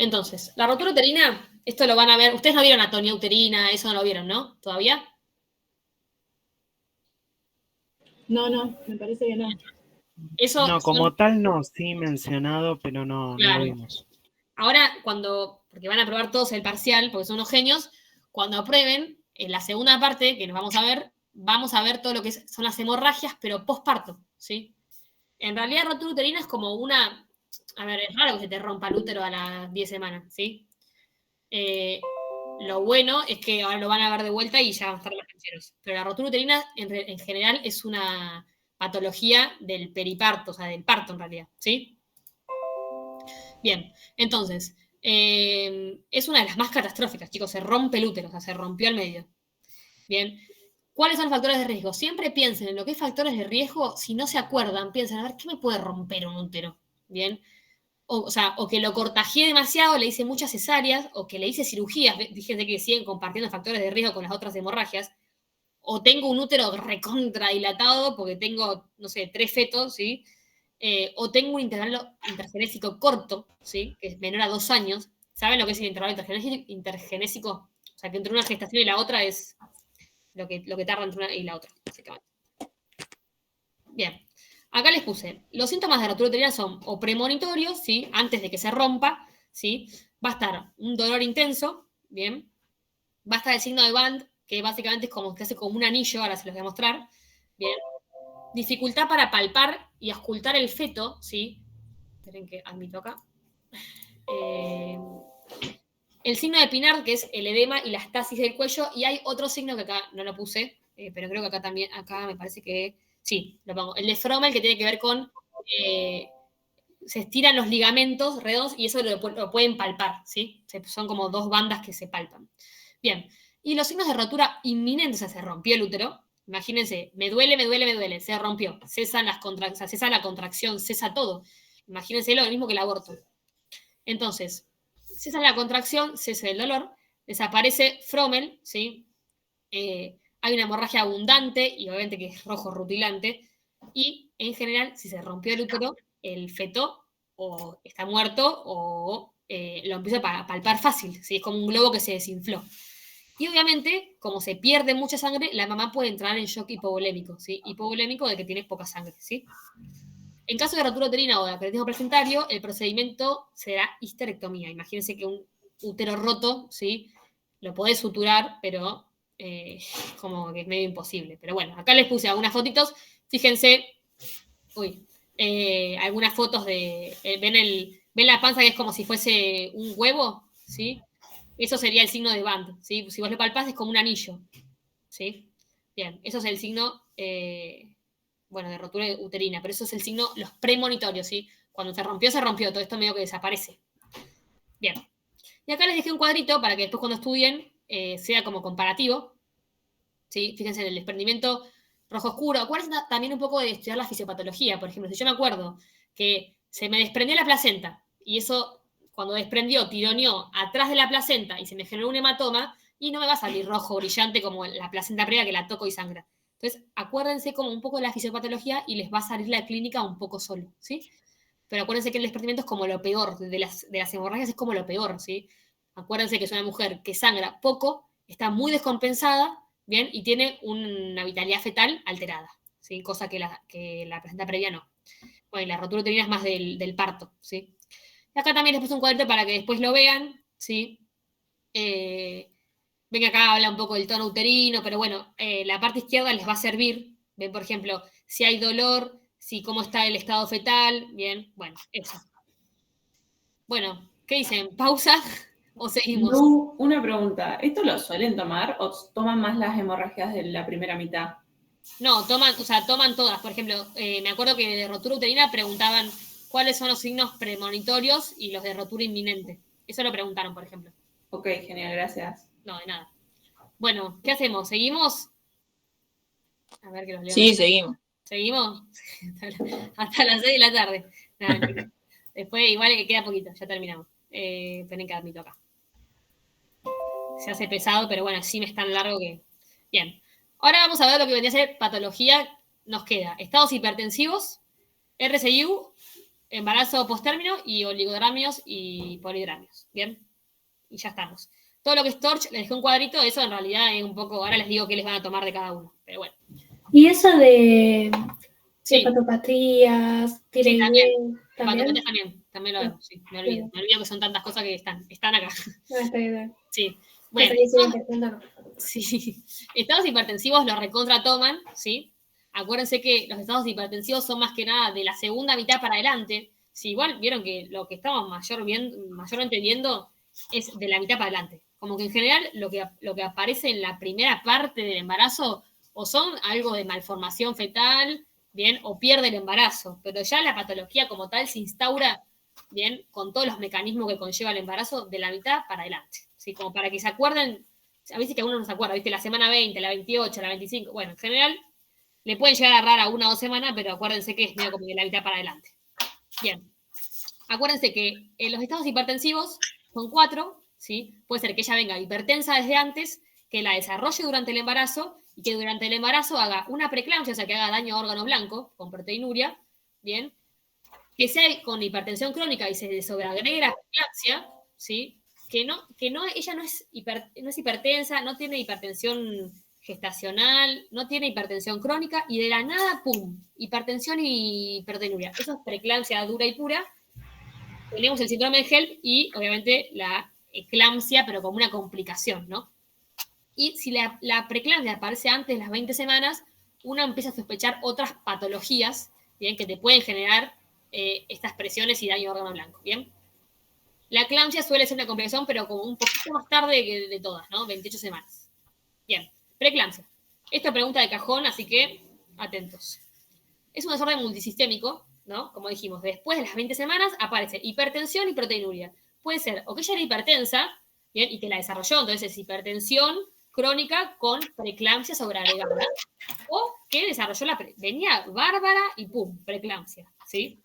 Entonces, la rotura uterina, esto lo van a ver. Ustedes no vieron anatomía uterina, eso no lo vieron, ¿no? ¿Todavía? No, me parece que no. Eso No, son, como tal no, sí mencionado, pero no lo claro. vimos. Ahora, porque van a probar todos el parcial, porque son unos genios, cuando aprueben, en la segunda parte que nos vamos a ver todo lo que son las hemorragias, pero posparto, ¿sí? En realidad, rotura uterina es como una. A ver, es raro que se te rompa el útero a las 10 semanas, ¿sí? Lo bueno es que ahora lo van a ver de vuelta y ya van a estar más cancheros. Pero la rotura uterina, en general, es una patología del periparto, o sea, del parto en realidad, ¿sí? Bien, entonces, es una de las más catastróficas, chicos. Se rompe el útero, o sea, se rompió al medio. Bien. ¿Cuáles son los factores de riesgo? Siempre piensen en lo que es factores de riesgo. Si no se acuerdan, piensen, a ver, ¿qué me puede romper un útero? Bien. O sea, o que lo cortajeé demasiado, le hice muchas cesáreas, o que le hice cirugías. Fíjense que siguen compartiendo factores de riesgo con las otras hemorragias. O tengo un útero recontradilatado porque tengo, no sé, 3 fetos, ¿sí? O tengo un intervalo intergenésico corto, ¿sí? Que es menor a 2 años. ¿Saben lo que es el intervalo intergenésico? O sea, que entre una gestación y la otra es lo que tarda entre una y la otra, básicamente. Bien. Acá les puse, los síntomas de rotura uterina son o premonitorios, ¿sí? Antes de que se rompa, ¿sí? Va a estar un dolor intenso, ¿bien? Va a estar el signo de Band, que básicamente es como que hace como un anillo, ahora se los voy a mostrar, ¿bien? Dificultad para palpar y auscultar el feto, ¿sí? Esperen que admito acá. El signo de Pinard, que es el edema y la estasis del cuello, y hay otro signo que acá no lo puse, pero creo que acá también, acá me parece que sí, lo pongo. El de Frommel, que tiene que ver con se estiran los ligamentos redondos y eso lo pueden palpar, ¿sí? Son como 2 bandas que se palpan. Bien, y los signos de rotura inminente, o sea, se rompió el útero. Imagínense, me duele, se rompió, cesa la contracción, cesa todo. Imagínense lo mismo que el aborto. Entonces, cesa la contracción, cesa el dolor, desaparece Frommel, ¿sí? Hay una hemorragia abundante y obviamente que es rojo rutilante. Y en general, si se rompió el útero, el feto o está muerto o lo empieza a palpar fácil, ¿sí? Es como un globo que se desinfló. Y obviamente, como se pierde mucha sangre, la mamá puede entrar en shock hipovolémico, ¿sí? Hipovolémico de que tiene poca sangre, ¿sí? En caso de rotura uterina o de acretismo placentario, el procedimiento será histerectomía. Imagínense que un útero roto, ¿sí? Lo podés suturar, pero como que es medio imposible. Pero bueno, acá les puse algunas fotitos. Fíjense, algunas fotos de. ¿Ven la panza que es como si fuese un huevo? ¿Sí? Eso sería el signo de Band, ¿sí? Si vos lo palpás es como un anillo, ¿sí? Bien, eso es el signo, de rotura uterina, pero eso es el signo, los premonitorios, ¿sí? Cuando se rompió, todo esto medio que desaparece. Bien. Y acá les dejé un cuadrito para que después cuando estudien sea como comparativo, ¿sí? Fíjense en el desprendimiento rojo oscuro. Acuérdense también un poco de estudiar la fisiopatología, por ejemplo, si yo me acuerdo que se me desprendió la placenta y eso cuando desprendió, tironeó atrás de la placenta y se me generó un hematoma y no me va a salir rojo brillante como la placenta previa que la toco y sangra. Entonces, acuérdense como un poco de la fisiopatología y les va a salir la clínica un poco solo, ¿sí? Pero acuérdense que el desprendimiento es como lo peor, de las hemorragias es como lo peor, ¿sí? Acuérdense que es una mujer que sangra poco, está muy descompensada, ¿bien? Y tiene una vitalidad fetal alterada, ¿sí? Cosa que la placenta previa no. Bueno, y la rotura uterina es más del parto, ¿sí? Y acá también les puse un cuadrito para que después lo vean, ¿sí? Ven que acá habla un poco del tono uterino, pero bueno, la parte izquierda les va a servir. Ven, por ejemplo, si hay dolor, si cómo está el estado fetal, bien, bueno, eso. Bueno, ¿qué dicen? ¿Pausa o seguimos? Lu, una pregunta. ¿Esto lo suelen tomar o toman más las hemorragias de la primera mitad? No, toman todas. Por ejemplo, me acuerdo que de rotura uterina preguntaban cuáles son los signos premonitorios y los de rotura inminente. Eso lo preguntaron, por ejemplo. Ok, genial, gracias. No, de nada. Bueno, ¿qué hacemos? ¿Seguimos? A ver que los leo. Sí, seguimos. ¿Seguimos? Hasta las 6 de la tarde. Nada, mentira. Después, igual que queda poquito, ya terminamos. Esperen que admito acá. Se hace pesado, pero bueno, sí me es tan largo que. Bien. Ahora vamos a ver lo que vendría a ser patología. Nos queda estados hipertensivos, RCIU, embarazo postérmino y oligodramios y polidramios. ¿Bien? Y ya estamos. Todo lo que es TORCH, les dejé un cuadrito, eso en realidad es un poco, ahora les digo qué les van a tomar de cada uno, pero bueno. Y eso de Sí, hepatopatías, tiroides, ¿también? también lo veo, sí, me olvido que son tantas cosas que están acá. No, está bien. Sí, bueno, Bueno, sí, estados hipertensivos los recontra toman, ¿sí? Acuérdense que los estados hipertensivos son más que nada de la segunda mitad para adelante. Sí, igual vieron que lo que estamos mayormente viendo es de la mitad para adelante. Como que en general lo que aparece en la primera parte del embarazo o son algo de malformación fetal, bien, o pierde el embarazo, pero ya la patología como tal se instaura, bien, con todos los mecanismos que conlleva el embarazo de la mitad para adelante. ¿Sí? Como para que se acuerden, a veces que uno no se acuerda, ¿viste? La semana 20, la 28, la 25, bueno, en general le pueden llegar a agarrar a 1 o 2 semanas, pero acuérdense que es medio como de la mitad para adelante. Bien. Acuérdense que los estados hipertensivos son 4, ¿sí? Puede ser que ella venga hipertensa desde antes, que la desarrolle durante el embarazo y que durante el embarazo haga una preeclampsia, o sea, que haga daño a órgano blanco con proteinuria, ¿bien? Que sea con hipertensión crónica y se sobreagregue la preeclampsia, ¿sí? Que no, ella no es hipertensa, no tiene hipertensión gestacional, no tiene hipertensión crónica y de la nada, ¡pum!, hipertensión y proteinuria. Eso es preeclampsia dura y pura. Tenemos el síndrome de HELP y, obviamente, la eclampsia, pero como una complicación, ¿no? Y si la preeclampsia aparece antes de las 20 semanas, uno empieza a sospechar otras patologías, ¿bien?, que te pueden generar estas presiones y daño a órgano blanco, ¿bien? La eclampsia suele ser una complicación, pero como un poquito más tarde que de todas, ¿no? 28 semanas. Bien, preeclampsia. Esta pregunta de cajón, así que atentos. Es un desorden multisistémico, ¿no? Como dijimos, después de las 20 semanas aparece hipertensión y proteinuria. Puede ser o que ella era hipertensa, ¿bien?, y que la desarrolló, entonces es hipertensión crónica con preeclampsia sobreagregada, o que desarrolló venía bárbara y pum, preeclampsia, ¿sí?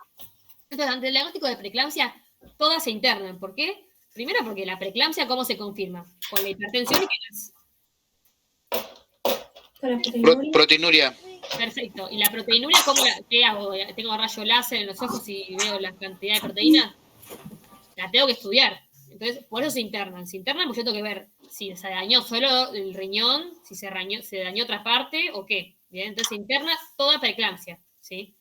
Entonces, ante el diagnóstico de preeclampsia, todas se internan. ¿Por qué? Primero porque la preeclampsia, ¿cómo se confirma? Con la hipertensión y qué más. Proteinuria. Perfecto. ¿Y la proteinuria qué hago? ¿Tengo rayo láser en los ojos y veo la cantidad de proteína? La tengo que estudiar. Entonces, por eso se internan. Se internan porque yo tengo que ver si se dañó solo el riñón, si se dañó otra parte o qué. ¿Bien? Entonces se interna toda preeclampsia, ¿sí?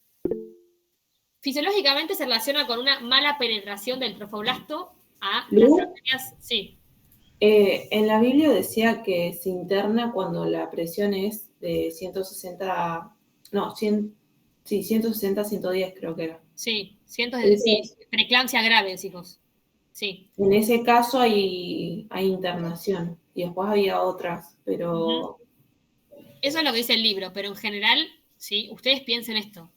Fisiológicamente se relaciona con una mala penetración del trofoblasto a las arterias. Sí. En la Biblia decía que se interna cuando la presión es de 160, no, 160, 110 creo que era. Sí, preeclampsia grave, chicos. Sí. En ese caso hay internación y después había otras, pero... Eso es lo que dice el libro, pero en general, ¿sí? Ustedes piensen esto.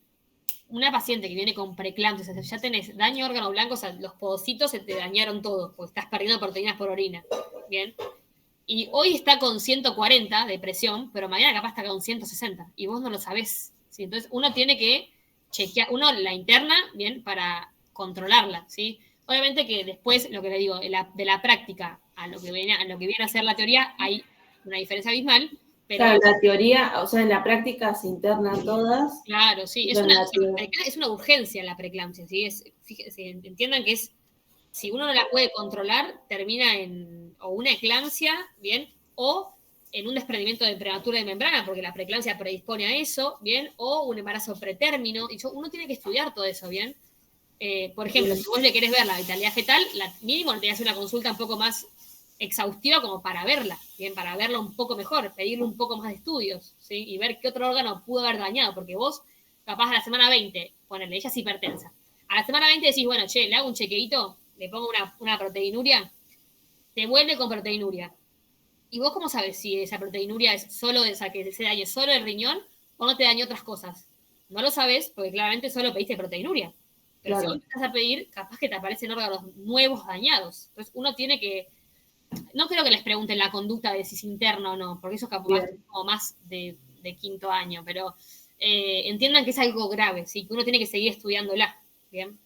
Una paciente que viene con preeclampsia, o sea, ya tenés daño a órgano blanco, o sea, los podocitos se te dañaron todos, porque estás perdiendo proteínas por orina, ¿bien? Y hoy está con 140 de presión, pero mañana capaz está con 160, y vos no lo sabés, ¿sí? Entonces, uno tiene que chequear, uno la interna, ¿bien?, para controlarla, ¿sí? Obviamente que después, lo que le digo, de la práctica a lo que viene a ser la teoría, hay una diferencia abismal. Pero, claro, la teoría, o sea, en la práctica se internan todas. Claro, sí, es una urgencia la preeclampsia, ¿sí? Fíjense, entiendan que si uno no la puede controlar, termina en o una eclampsia, ¿bien? O en un desprendimiento de prematura de membrana, porque la preeclampsia predispone a eso, ¿bien? O un embarazo pretérmino, y uno tiene que estudiar todo eso, ¿bien? Por ejemplo, si vos le querés ver la vitalidad fetal, mínimo le tenés que hacer una consulta un poco más exhaustiva como para verla, bien, para verla un poco mejor, pedirle un poco más de estudios, ¿sí? Y ver qué otro órgano pudo haber dañado, porque vos, capaz a la semana 20, ponele, ella es hipertensa, a la semana 20 decís, bueno, che, le hago un chequeito, le pongo una proteinuria, te vuelve con proteinuria. ¿Y vos cómo sabes si esa proteinuria es solo esa, que se dañe solo el riñón o no te dañó otras cosas? No lo sabes porque claramente solo pediste proteinuria. Pero claro, si vos empezás a pedir, capaz que te aparecen órganos nuevos dañados. Entonces uno tiene que... No creo que les pregunten la conducta de si se interna o no, porque eso es capaz como más de 5º año, pero entiendan que es algo grave, ¿sí? Que uno tiene que seguir estudiándola, ¿bien?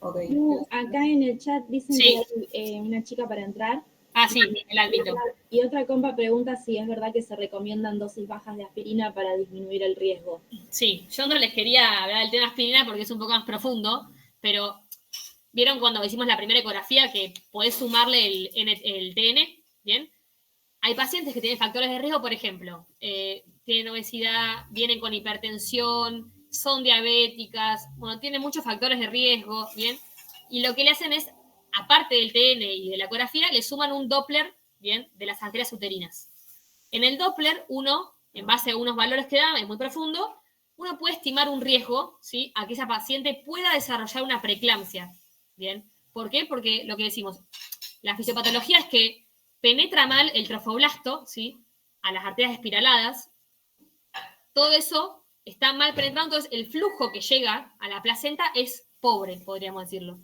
Okay. Acá en el chat dicen que hay una chica para entrar. Ah, sí, el ámbito. Y otra compa pregunta si es verdad que se recomiendan dosis bajas de aspirina para disminuir el riesgo. Sí, yo no les quería hablar del tema aspirina porque es un poco más profundo, pero vieron cuando hicimos la primera ecografía que podés sumarle el TN, ¿bien? Hay pacientes que tienen factores de riesgo, por ejemplo, tienen obesidad, vienen con hipertensión, son diabéticas, bueno, tienen muchos factores de riesgo, ¿bien? Y lo que le hacen es, aparte del TN y de la ecografía, le suman un Doppler, ¿bien? De las arterias uterinas. En el Doppler, uno, en base a unos valores que da, es muy profundo, uno puede estimar un riesgo, ¿sí? A que esa paciente pueda desarrollar una preeclampsia, ¿bien? ¿Por qué? Porque lo que decimos, la fisiopatología es que penetra mal el trofoblasto, ¿sí? A las arterias espiraladas. Todo eso está mal penetrado, entonces el flujo que llega a la placenta es pobre, podríamos decirlo.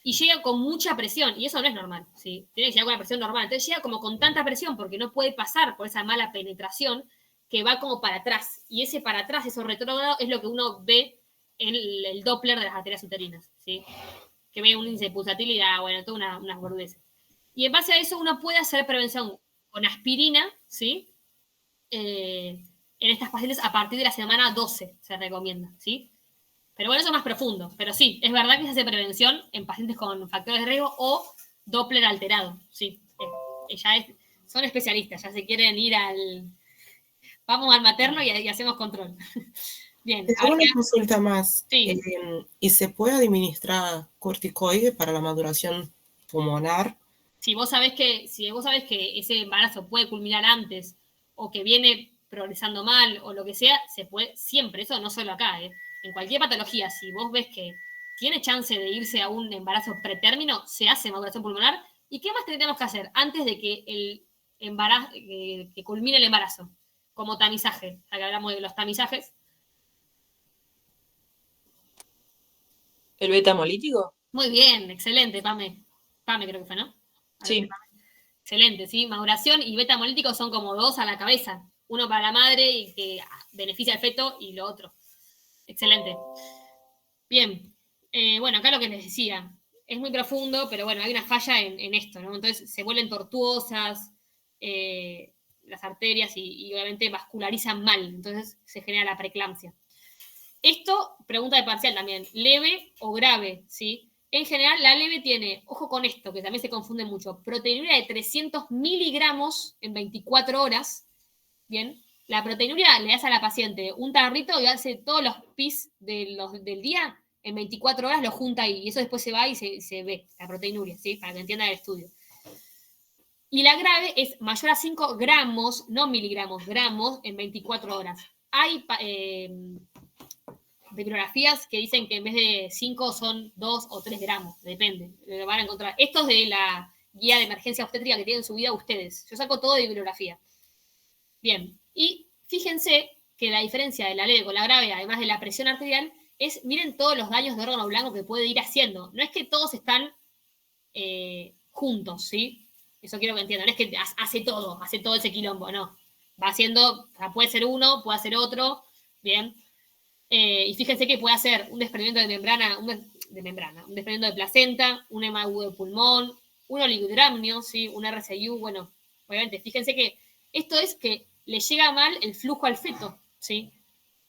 Y llega con mucha presión, y eso no es normal, ¿sí? Tiene que llegar con una presión normal. Entonces llega como con tanta presión, porque no puede pasar por esa mala penetración, que va como para atrás. Y ese para atrás, eso retrógrado, es lo que uno ve en el Doppler de las arterias uterinas, ¿sí? Que ve un índice de pulsatilidad, bueno, todas unas burdeces. Y en base a eso uno puede hacer prevención con aspirina, ¿sí? En estas pacientes a partir de la semana 12 se recomienda, ¿sí? Pero bueno, eso es más profundo. Pero sí, es verdad que se hace prevención en pacientes con factores de riesgo o Doppler alterado, sí. Son especialistas, ya se quieren ir vamos al materno y hacemos control. Bien. Te hago una consulta más. Sí. ¿Y se puede administrar corticoide para la maduración pulmonar? Si vos sabés que ese embarazo puede culminar antes o que viene progresando mal o lo que sea, se puede siempre, eso no solo acá, en cualquier patología, si vos ves que tiene chance de irse a un embarazo pretérmino, se hace maduración pulmonar. ¿Y qué más tendríamos que hacer antes de que el embarazo, que culmine el embarazo? Como tamizaje, ya que hablamos de los tamizajes. ¿El beta-hemolítico? Muy bien, excelente, Pame. Pame creo que fue, ¿no? Sí. Excelente, ¿sí? Maduración y beta-hemolítico son como dos a la cabeza. Uno para la madre y que beneficia al feto y lo otro. Excelente. Bien. Bueno, acá lo que les decía. Es muy profundo, pero bueno, hay una falla en esto, ¿no? Entonces se vuelven tortuosas las arterias y obviamente vascularizan mal. Entonces se genera la preeclampsia. Esto, pregunta de parcial también, ¿leve o grave? ¿Sí? En general, la leve tiene, ojo con esto, que también se confunde mucho, proteinuria de 300 miligramos en 24 horas. Bien, la proteinuria le das a la paciente un tarrito y hace todos los pis del día, en 24 horas lo junta ahí, y eso después se va y se ve, la proteinuria, ¿sí? Para que entiendan el estudio. Y la grave es mayor a 5 gramos, no miligramos, gramos en 24 horas. Hay bibliografías que dicen que en vez de 5 son 2 o 3 gramos, depende, lo van a encontrar. Esto es de la guía de emergencia obstétrica que tienen subida ustedes. Yo saco todo de bibliografía. Bien, y fíjense que la diferencia de la leve con la grave, además de la presión arterial, es, miren todos los daños de órgano blanco que puede ir haciendo. No es que todos están juntos, ¿sí? Eso quiero que entiendan. No es que hace todo ese quilombo, no. Va haciendo, o sea, puede ser uno, puede ser otro, bien. Y fíjense que puede hacer un desprendimiento de membrana, un desprendimiento de placenta, un edema agudo de pulmón, un oligodramnio, ¿sí? Un RCU, bueno, obviamente, fíjense que esto es que le llega mal el flujo al feto, ¿sí?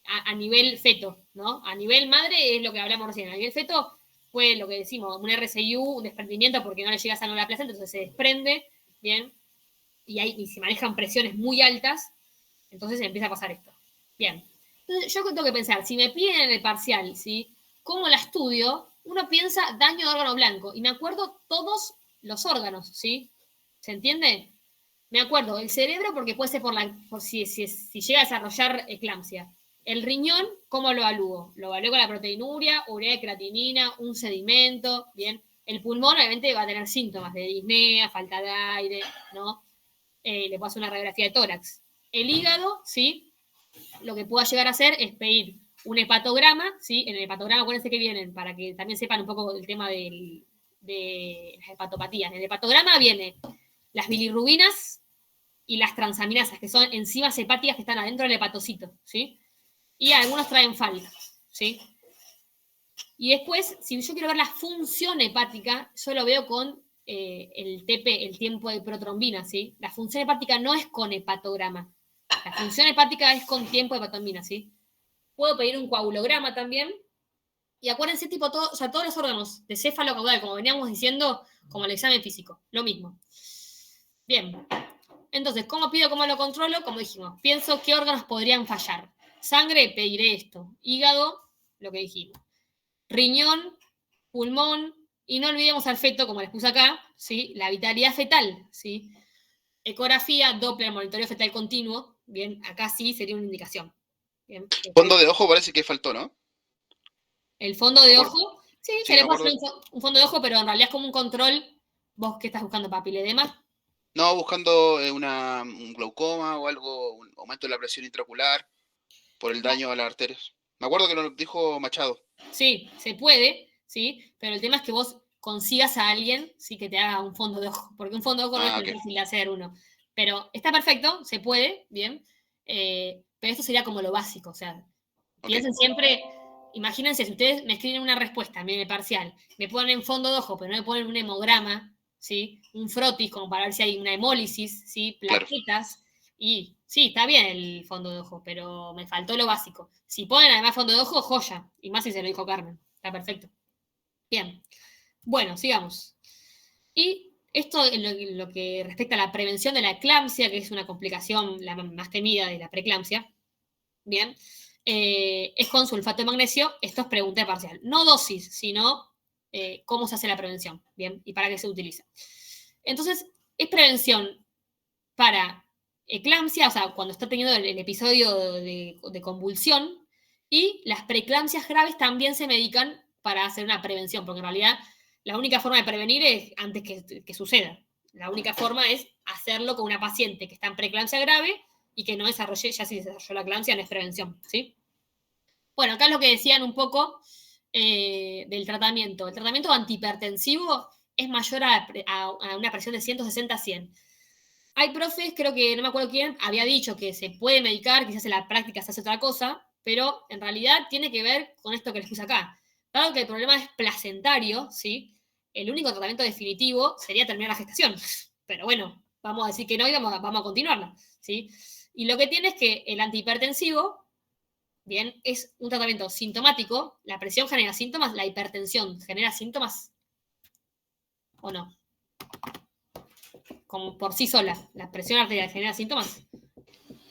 A nivel feto, ¿no? A nivel madre es lo que hablamos recién, a nivel feto fue lo que decimos, un RCU, un desprendimiento porque no le llega sano a la placenta, entonces se desprende, ¿bien? Y se manejan presiones muy altas, entonces empieza a pasar esto. Bien. Entonces, yo tengo que pensar, si me piden en el parcial, ¿sí? ¿Cómo la estudio? Uno piensa daño de órgano blanco y me acuerdo todos los órganos, ¿sí? ¿Se entiende? Me acuerdo el cerebro porque puede ser por si llega a desarrollar eclampsia. El riñón, ¿cómo lo evalúo? Lo evalúo con la proteinuria, urea de creatinina, un sedimento, ¿bien? El pulmón obviamente va a tener síntomas de disnea, falta de aire, ¿no? Le puedo hacer una radiografía de tórax. El hígado, ¿sí? Lo que pueda llegar a hacer es pedir un hepatograma, ¿sí? En el hepatograma, acuérdense que vienen, para que también sepan un poco el tema de las hepatopatías. En el hepatograma viene las bilirrubinas y las transaminasas, que son enzimas hepáticas que están adentro del hepatocito, ¿sí? Y algunos traen FAL, ¿sí? Y después, si yo quiero ver la función hepática, yo lo veo con el TP, el tiempo de protrombina, ¿sí? La función hepática no es con hepatograma. La función hepática es con tiempo de protrombina, ¿sí? Puedo pedir un coagulograma también. Y acuérdense, tipo, o sea, todos los órganos de céfalo caudal, como veníamos diciendo, como el examen físico, lo mismo. Bien. Entonces, ¿cómo pido, cómo lo controlo? Como dijimos, pienso qué órganos podrían fallar. Sangre, pediré esto. Hígado, lo que dijimos. Riñón, pulmón, y no olvidemos al feto, como les puse acá, ¿sí? La vitalidad fetal, ¿sí? Ecografía, Doppler, monitoreo fetal continuo. Bien, acá sí sería una indicación. Bien. Fondo de ojo parece que faltó, ¿no? El fondo de ojo, sí, Sí, se le me puede hacer acuerdo. un fondo de ojo, pero en realidad es como un control. ¿Vos qué estás buscando, papiledema? No, buscando un glaucoma o algo, un aumento de la presión intraocular por el daño a las arterias. Me acuerdo que lo dijo Machado. Sí, se puede, ¿sí? Pero el tema es que vos consigas a alguien, sí, que te haga un fondo de ojo, porque un fondo de ojo no es Ah, tan ok. fácil de hacer uno. Pero está perfecto, se puede, bien. Pero esto sería como lo básico, o sea, Ok. piensen siempre, imagínense, si ustedes me escriben una respuesta, en el parcial, me ponen fondo de ojo, pero no me ponen un hemograma, ¿sí? Un frotis, como para ver si hay una hemólisis, ¿sí? Claro. Plaquetas, y sí, está bien el fondo de ojo, pero me faltó lo básico. Si ponen además fondo de ojo, joya, y más si se lo dijo Carmen, está perfecto. Bien, bueno, sigamos. Y esto en lo que respecta a la prevención de la eclampsia, que es una complicación la más temida de la preeclampsia, bien, es con sulfato de magnesio. Esto es pregunta parcial. No dosis, sino cómo se hace la prevención, bien, y para qué se utiliza. Entonces, es prevención para eclampsia, o sea, cuando está teniendo el episodio de convulsión, y las preeclampsias graves también se medican para hacer una prevención, porque en realidad la única forma de prevenir es antes que suceda. La única forma es hacerlo con una paciente que está en preeclampsia grave y que no desarrolle, ya si desarrolló la eclampsia, no es prevención, ¿sí? Bueno, acá es lo que decían un poco del tratamiento. El tratamiento antihipertensivo es mayor a una presión de 160-100. Hay profes, creo que no me acuerdo quién, había dicho que se puede medicar, quizás en la práctica se hace otra cosa, pero en realidad tiene que ver con esto que les puse acá. Dado que el problema es placentario, ¿sí? El único tratamiento definitivo sería terminar la gestación. Pero bueno, vamos a decir que no y vamos a continuarla, ¿sí? Y lo que tiene es que el antihipertensivo, bien, es un tratamiento sintomático, la presión genera síntomas, la hipertensión genera síntomas, ¿o no? Como por sí sola, la presión arterial genera síntomas.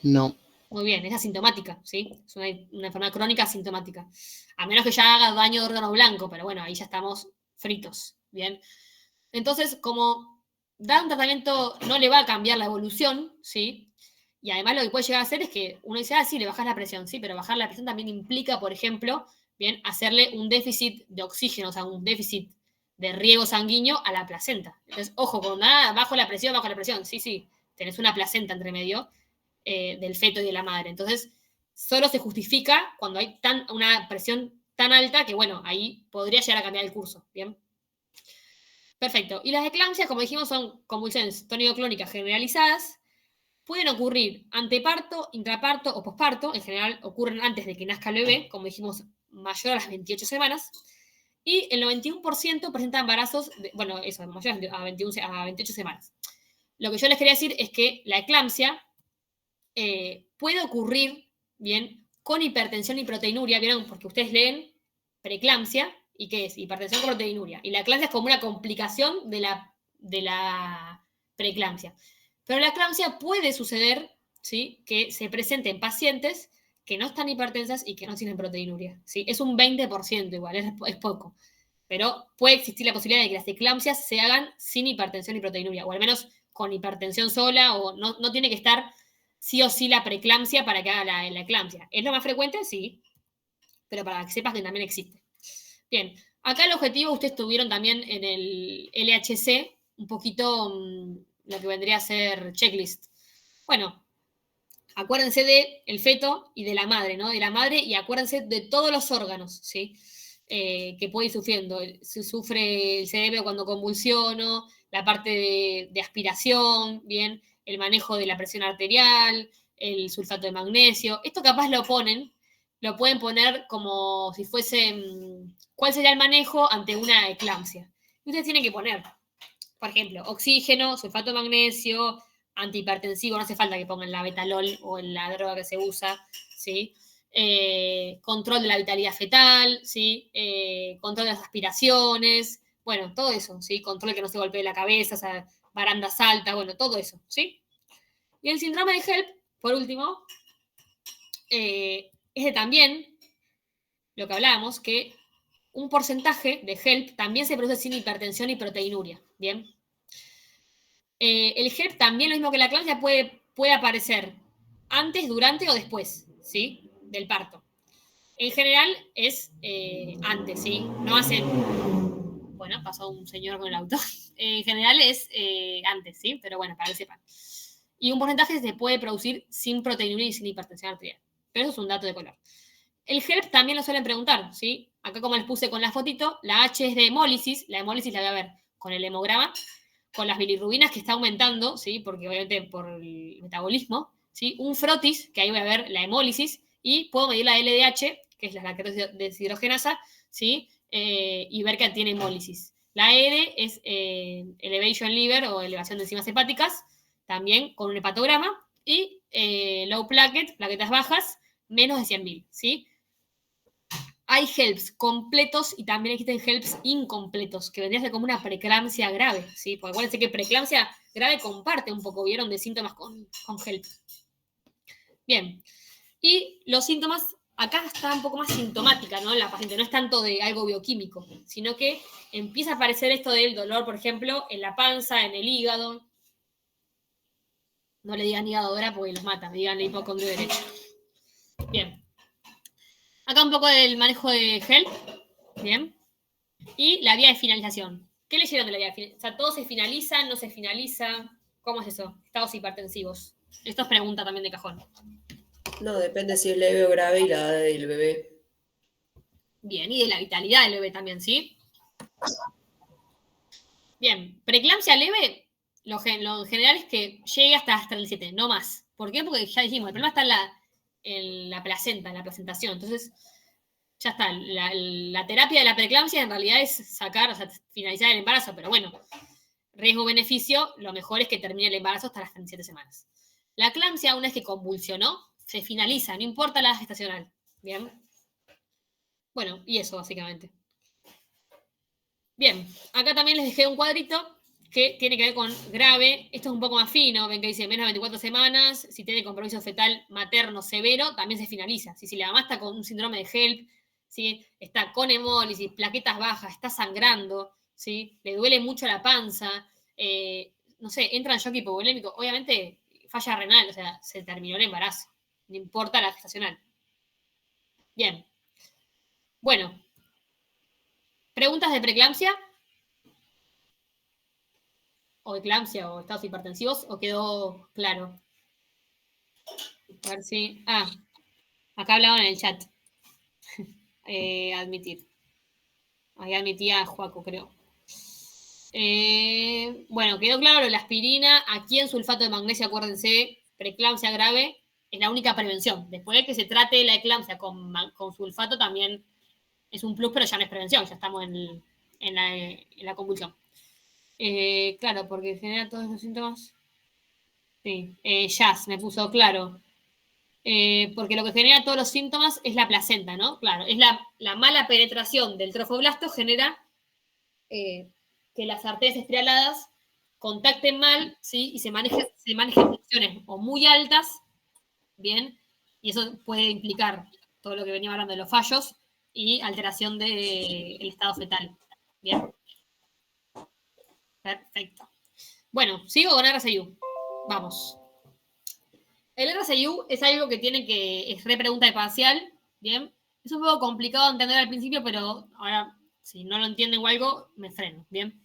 No. Muy bien, es asintomática, ¿sí? Es una enfermedad crónica asintomática. A menos que ya haga daño de órgano blanco, pero bueno, ahí ya estamos fritos, ¿bien? Entonces, como dar un tratamiento no le va a cambiar la evolución, ¿sí? Y además lo que puede llegar a hacer es que uno dice, ah, sí, le bajas la presión, sí, pero bajar la presión también implica, por ejemplo, bien, hacerle un déficit de oxígeno, o sea, un déficit de riego sanguíneo a la placenta. Entonces, ojo, con nada, bajo la presión, sí, tenés una placenta entre medio del feto y de la madre. Entonces, solo se justifica cuando hay una presión tan alta que, bueno, ahí podría llegar a cambiar el curso, ¿bien? Perfecto. Y las eclampsias, como dijimos, son convulsiones tónico-clónicas generalizadas. Pueden ocurrir anteparto, intraparto o posparto. En general ocurren antes de que nazca el bebé, como dijimos, mayor a las 28 semanas. Y el 91% presenta embarazos, bueno, eso, mayor a 28 semanas. Lo que yo les quería decir es que la eclampsia puede ocurrir, bien, con hipertensión y proteinuria, ¿vieron? Porque ustedes leen preeclampsia, ¿y qué es? Hipertensión con proteinuria. Y la eclampsia es como una complicación de la preeclampsia. Pero la eclampsia puede suceder, ¿sí? Que se presente en pacientes que no están hipertensas y que no tienen proteinuria, ¿sí? Es un 20% igual, es poco. Pero puede existir la posibilidad de que las eclampsias se hagan sin hipertensión y proteinuria, o al menos con hipertensión sola, o no tiene que estar sí o sí la preeclampsia para que haga la eclampsia. ¿Es lo más frecuente? Sí, pero para que sepas que también existe. Bien, acá el objetivo ustedes tuvieron también en el LHC, un poquito lo que vendría a ser checklist. Bueno, acuérdense del feto y de la madre, ¿no? De la madre y acuérdense de todos los órganos, ¿sí? Que puede ir sufriendo. Se sufre el cerebro cuando convulsiono, la parte de aspiración, bien, el manejo de la presión arterial, el sulfato de magnesio. Esto capaz lo pueden poner como si fuese, ¿cuál sería el manejo ante una eclampsia? Y ustedes tienen que poner por ejemplo, oxígeno, sulfato de magnesio, antihipertensivo, no hace falta que pongan la betalol o la droga que se usa, ¿sí? Control de la vitalidad fetal, ¿sí? Control de las aspiraciones, bueno, todo eso, ¿sí? Control de que no se golpee la cabeza, o sea, barandas altas, bueno, todo eso, ¿sí? Y el síndrome de HELP, por último, es de también lo que hablábamos, que un porcentaje de HELP también se produce sin hipertensión y proteinuria, ¿bien? El HELP también, lo mismo que la eclampsia, puede aparecer antes, durante o después, ¿sí? Del parto. En general es antes, ¿sí? No hace... Bueno, pasó un señor con el auto. En general es antes, ¿sí? Pero bueno, para que sepan. Y un porcentaje se puede producir sin proteinuria y sin hipertensión arterial. Pero eso es un dato de color. El HELP también lo suelen preguntar, ¿sí? Acá como les puse con la fotito, la H es de hemólisis, la hemólisis la voy a ver con el hemograma, con las bilirrubinas que está aumentando, ¿sí? Porque obviamente por el metabolismo, ¿sí? Un frotis, que ahí voy a ver la hemólisis, y puedo medir la LDH, que es la lactosa deshidrogenasa, ¿sí? Y ver que tiene hemólisis. La ED es elevation liver o elevación de enzimas hepáticas, también con un hepatograma, y low plaquet, plaquetas bajas, menos de 100.000, ¿sí? Hay HELPs completos y también existen HELPs incompletos, que vendría a ser como una preeclampsia grave, ¿sí? Porque acuérdense que preeclampsia grave comparte un poco, ¿vieron? De síntomas con HELP. Bien. Y los síntomas, acá está un poco más sintomática, ¿no? La paciente no es tanto de algo bioquímico, sino que empieza a aparecer esto del dolor, por ejemplo, en la panza, en el hígado. No le digan hígado ahora porque los mata, díganle hipocondrio derecho. Bien. Acá un poco del manejo de HELP. Bien. Y la vía de finalización. ¿Qué leyeron de la vía de finalización? O sea, ¿todo se finaliza? ¿No se finaliza? ¿Cómo es eso? Estados hipertensivos. Esto es pregunta también de cajón. No, depende si es leve o grave y la edad del bebé. Bien, y de la vitalidad del bebé también, ¿sí? Bien, preeclampsia leve, lo general es que llegue hasta 37, no más. ¿Por qué? Porque ya dijimos, el problema está en la placenta, en la placentación. Entonces, ya está. La terapia de la preeclampsia en realidad es sacar, o sea, finalizar el embarazo, pero bueno, riesgo-beneficio, lo mejor es que termine el embarazo hasta las 37 semanas. La eclampsia, una vez que convulsionó, se finaliza, no importa la edad gestacional. Bien. Bueno, y eso básicamente. Bien, acá también les dejé un cuadrito que tiene que ver con grave. Esto es un poco más fino, ven que dice menos de 24 semanas, si tiene compromiso fetal materno severo, también se finaliza. Si la mamá está con un síndrome de HELP, ¿sí? Está con hemólisis, plaquetas bajas, está sangrando, ¿sí? Le duele mucho la panza, no sé, entra en shock hipovolémico, obviamente falla renal, o sea, se terminó el embarazo, no importa la gestacional. Bien. Bueno, ¿preguntas de preeclampsia? ¿O eclampsia o estados hipertensivos? ¿O quedó claro? A ver si... Ah, acá hablaban en el chat. Admitir. Ahí admitía a Joaco, creo. Bueno, quedó claro lo de la aspirina. Aquí en sulfato de magnesio, acuérdense, preeclampsia grave es la única prevención. Después de que se trate la eclampsia con sulfato también es un plus, pero ya no es prevención, ya estamos en la convulsión. Claro, porque genera todos esos síntomas. Sí, Jazz me puso claro. Porque lo que genera todos los síntomas es la placenta, ¿no? Claro, es la mala penetración del trofoblasto genera que las arterias estrialadas contacten mal, ¿sí? Y se manejen funciones o muy altas, ¿bien? Y eso puede implicar todo lo que venía hablando de los fallos y alteración del estado fetal, ¿bien? Perfecto. Bueno, sigo con RCU. Vamos. El RCU es algo que es re pregunta de parcial, ¿bien? Es un poco complicado de entender al principio, pero ahora, si no lo entienden o algo, me freno, ¿bien?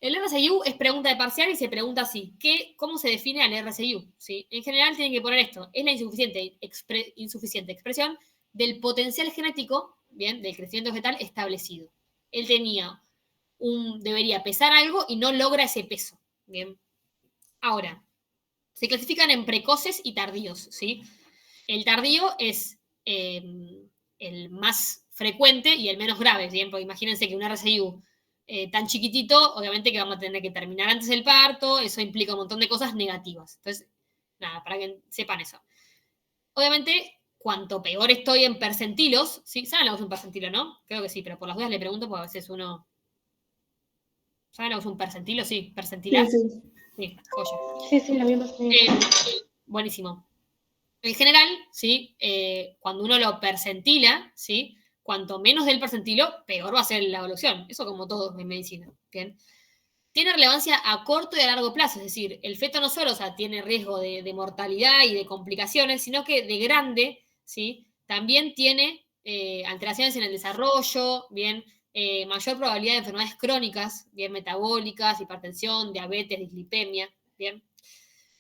El RCU es pregunta de parcial y se pregunta así, ¿cómo se define al RCU? ¿Sí? En general tienen que poner esto, es la insuficiente expresión del potencial genético, ¿bien? Del crecimiento vegetal establecido. Él debería pesar algo y no logra ese peso, ¿bien? Ahora, se clasifican en precoces y tardíos, ¿sí? El tardío es el más frecuente y el menos grave, ¿bien? Porque imagínense que un RCU tan chiquitito, obviamente que vamos a tener que terminar antes del parto, eso implica un montón de cosas negativas. Entonces, nada, para que sepan eso. Obviamente, cuanto peor estoy en percentilos, ¿sí? ¿Saben lo que es un percentilo, no? Creo que sí, pero por las dudas le pregunto porque a veces uno... ¿Saben lo que es un percentilo? Sí, percentilar. Sí, Sí, joya. sí, la misma. Buenísimo. En general, ¿sí? Cuando uno lo percentila, ¿sí? Cuanto menos del percentilo, peor va a ser la evolución. Eso como todo en medicina. ¿Bien? Tiene relevancia a corto y a largo plazo, es decir, el feto no solo, o sea, tiene riesgo de mortalidad y de complicaciones, sino que de grande, ¿sí? También tiene alteraciones en el desarrollo, bien, mayor probabilidad de enfermedades crónicas, bien, metabólicas, hipertensión, diabetes, dislipemia, bien.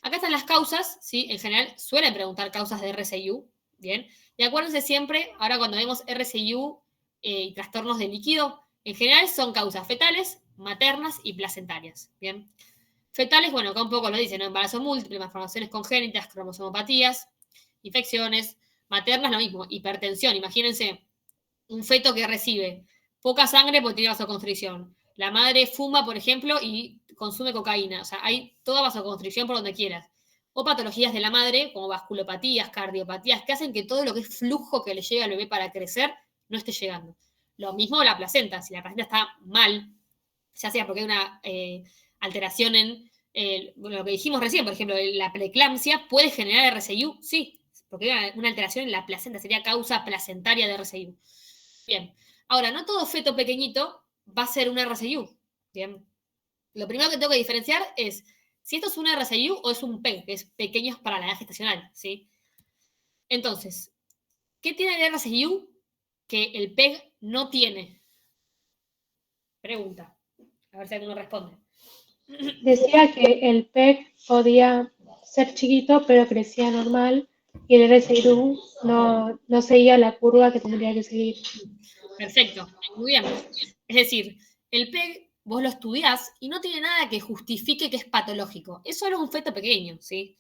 Acá están las causas, ¿sí? En general suelen preguntar causas de RCIU, bien. Y acuérdense siempre, ahora cuando vemos RCIU y trastornos de líquido, en general son causas fetales, maternas y placentarias, ¿bien? Fetales, bueno, acá un poco lo dice, ¿no? Embarazo múltiple, malformaciones congénitas, cromosomopatías, infecciones. Maternas, lo mismo, hipertensión. Imagínense un feto que recibe poca sangre porque tiene vasoconstricción. La madre fuma, por ejemplo, y consume cocaína. O sea, hay toda vasoconstricción por donde quieras. O patologías de la madre, como vasculopatías, cardiopatías, que hacen que todo lo que es flujo que le llega al bebé para crecer no esté llegando. Lo mismo la placenta. Si la placenta está mal, ya sea porque hay una alteración en lo que dijimos recién, por ejemplo, la preeclampsia puede generar RCIU, sí, porque hay una alteración en la placenta, sería causa placentaria de RCIU. Bien, ahora, no todo feto pequeñito va a ser un RCIU. Bien, lo primero que tengo que diferenciar es si esto es un RCIU o es un PEG, que es pequeños para la edad gestacional, ¿sí? Entonces, ¿qué tiene el RCIU que el PEG no tiene? Pregunta. A ver si alguno responde. Decía que el PEC podía ser chiquito, pero crecía normal, y el RSIU no seguía la curva que tendría que seguir. Perfecto, muy bien. Es decir, el PEG vos lo estudiás y no tiene nada que justifique que es patológico. Es solo un feto pequeño, ¿sí?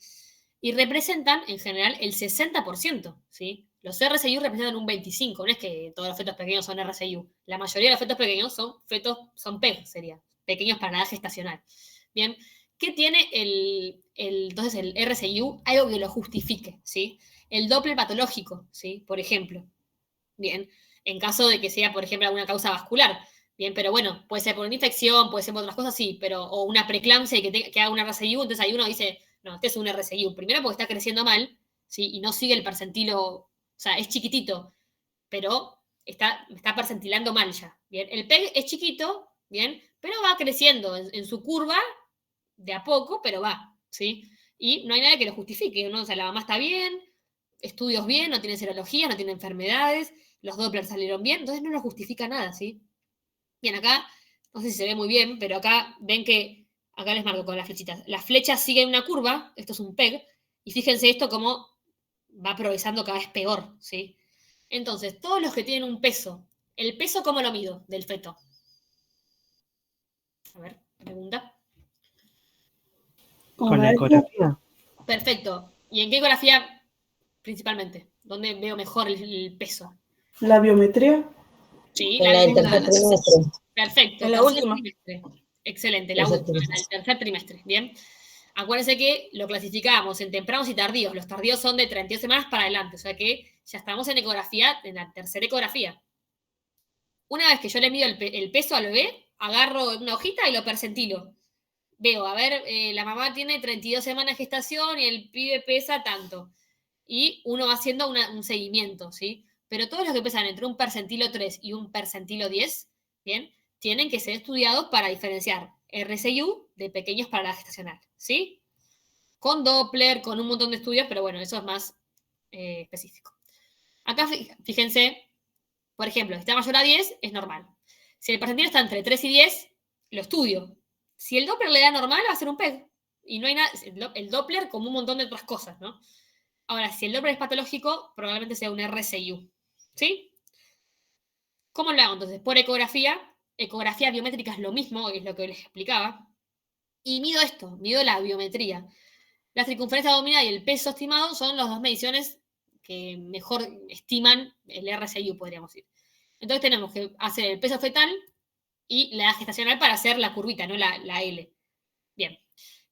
Y representan, en general, el 60%, ¿sí? Los RCIU representan un 25%. No es que todos los fetos pequeños son RCIU. La mayoría de los fetos pequeños son PEG, sería. Pequeños para la edad gestacional. Bien. ¿Qué tiene entonces el RCIU? Algo que lo justifique, ¿sí? El Doppler patológico, ¿sí? Por ejemplo. Bien. En caso de que sea, por ejemplo, alguna causa vascular. Bien, pero bueno, puede ser por una infección, puede ser por otras cosas, sí, pero, o una preeclampsia y que haga una RCIU, entonces ahí uno dice, no, este es un RCIU. Primero porque está creciendo mal, ¿sí? Y no sigue el percentilo, o sea, es chiquitito, pero está percentilando mal ya. Bien, el PEG es chiquito, bien, pero va creciendo en su curva de a poco, pero va, ¿sí? Y no hay nada que lo justifique, ¿no? O sea, la mamá está bien, estudios bien, no tiene serología, no tiene enfermedades, los Doppler salieron bien, entonces no lo justifica nada, ¿sí? Bien, acá, no sé si se ve muy bien, pero acá ven que, acá les marco con las flechitas, las flechas siguen una curva, esto es un PEG, y fíjense esto cómo va progresando cada vez peor, ¿sí? Entonces, todos los que tienen un peso, ¿el peso cómo lo mido del feto? A ver, pregunta. ¿Con la ecografía? Perfecto. ¿Y en qué ecografía principalmente? ¿Dónde veo mejor el peso? ¿La biometría? Sí, En la del tercer trimestre. Perfecto. En la tercer última. trimestre. Excelente, Tercer la última, trimestre. el tercer trimestre. Bien. Acuérdense que lo clasificamos en tempranos y tardíos. Los tardíos son de 32 semanas para adelante. O sea que ya estamos en ecografía, en la tercera ecografía. Una vez que yo le mido el peso al bebé, agarro una hojita y lo percentilo. Veo, a ver, la mamá tiene 32 semanas de gestación y el pibe pesa tanto. Y uno va haciendo un seguimiento, ¿sí? Pero todos los que pesan entre un percentilo 3 y un percentilo 10, ¿bien? Tienen que ser estudiados para diferenciar RCIU de pequeños para la gestacional, ¿sí? Con Doppler, con un montón de estudios, pero bueno, eso es más específico. Acá fíjense, por ejemplo, si está mayor a 10, es normal. Si el percentilo está entre 3 y 10, lo estudio. Si el Doppler le da normal, va a ser un PEG. Y no hay nada, el Doppler como un montón de otras cosas, ¿no? Ahora, si el Doppler es patológico, probablemente sea un RCIU. ¿Sí? ¿Cómo lo hago entonces? Por ecografía. Ecografía biométrica es lo mismo, es lo que les explicaba. Y mido esto, mido la biometría. La circunferencia abdominal y el peso estimado son las dos mediciones que mejor estiman el RCIU, podríamos decir. Entonces tenemos que hacer el peso fetal, y la edad gestacional para hacer la curvita, no la L. Bien.